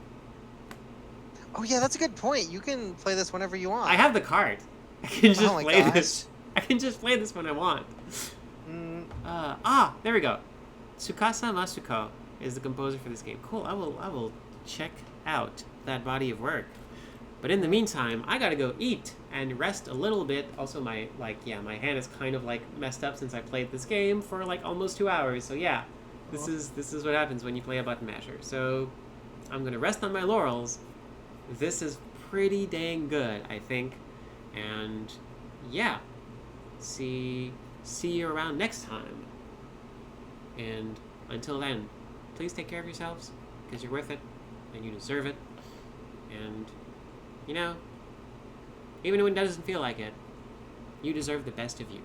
Oh yeah, that's a good point. You can play this whenever you want. I have the card. I can just play gosh. this. I can just play this when I want. There we go. Tsukasa Masuko is the composer for this game. Cool. I will check out that body of work. But in the meantime, I gotta go eat and rest a little bit. Also, my hand is kind of like messed up since I played this game for like almost 2 hours. So yeah, this is what happens when you play a button masher. So I'm gonna rest on my laurels. This is pretty dang good, I think. And yeah, see you around next time. And until then, please take care of yourselves, because you're worth it and you deserve it. And you know, even when it doesn't feel like it, you deserve the best of you.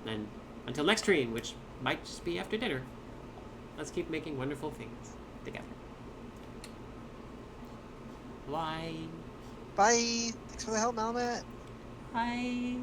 And until next stream, which might just be after dinner, let's keep making wonderful things together. Bye. Bye. Thanks for the help, Malamet. Bye.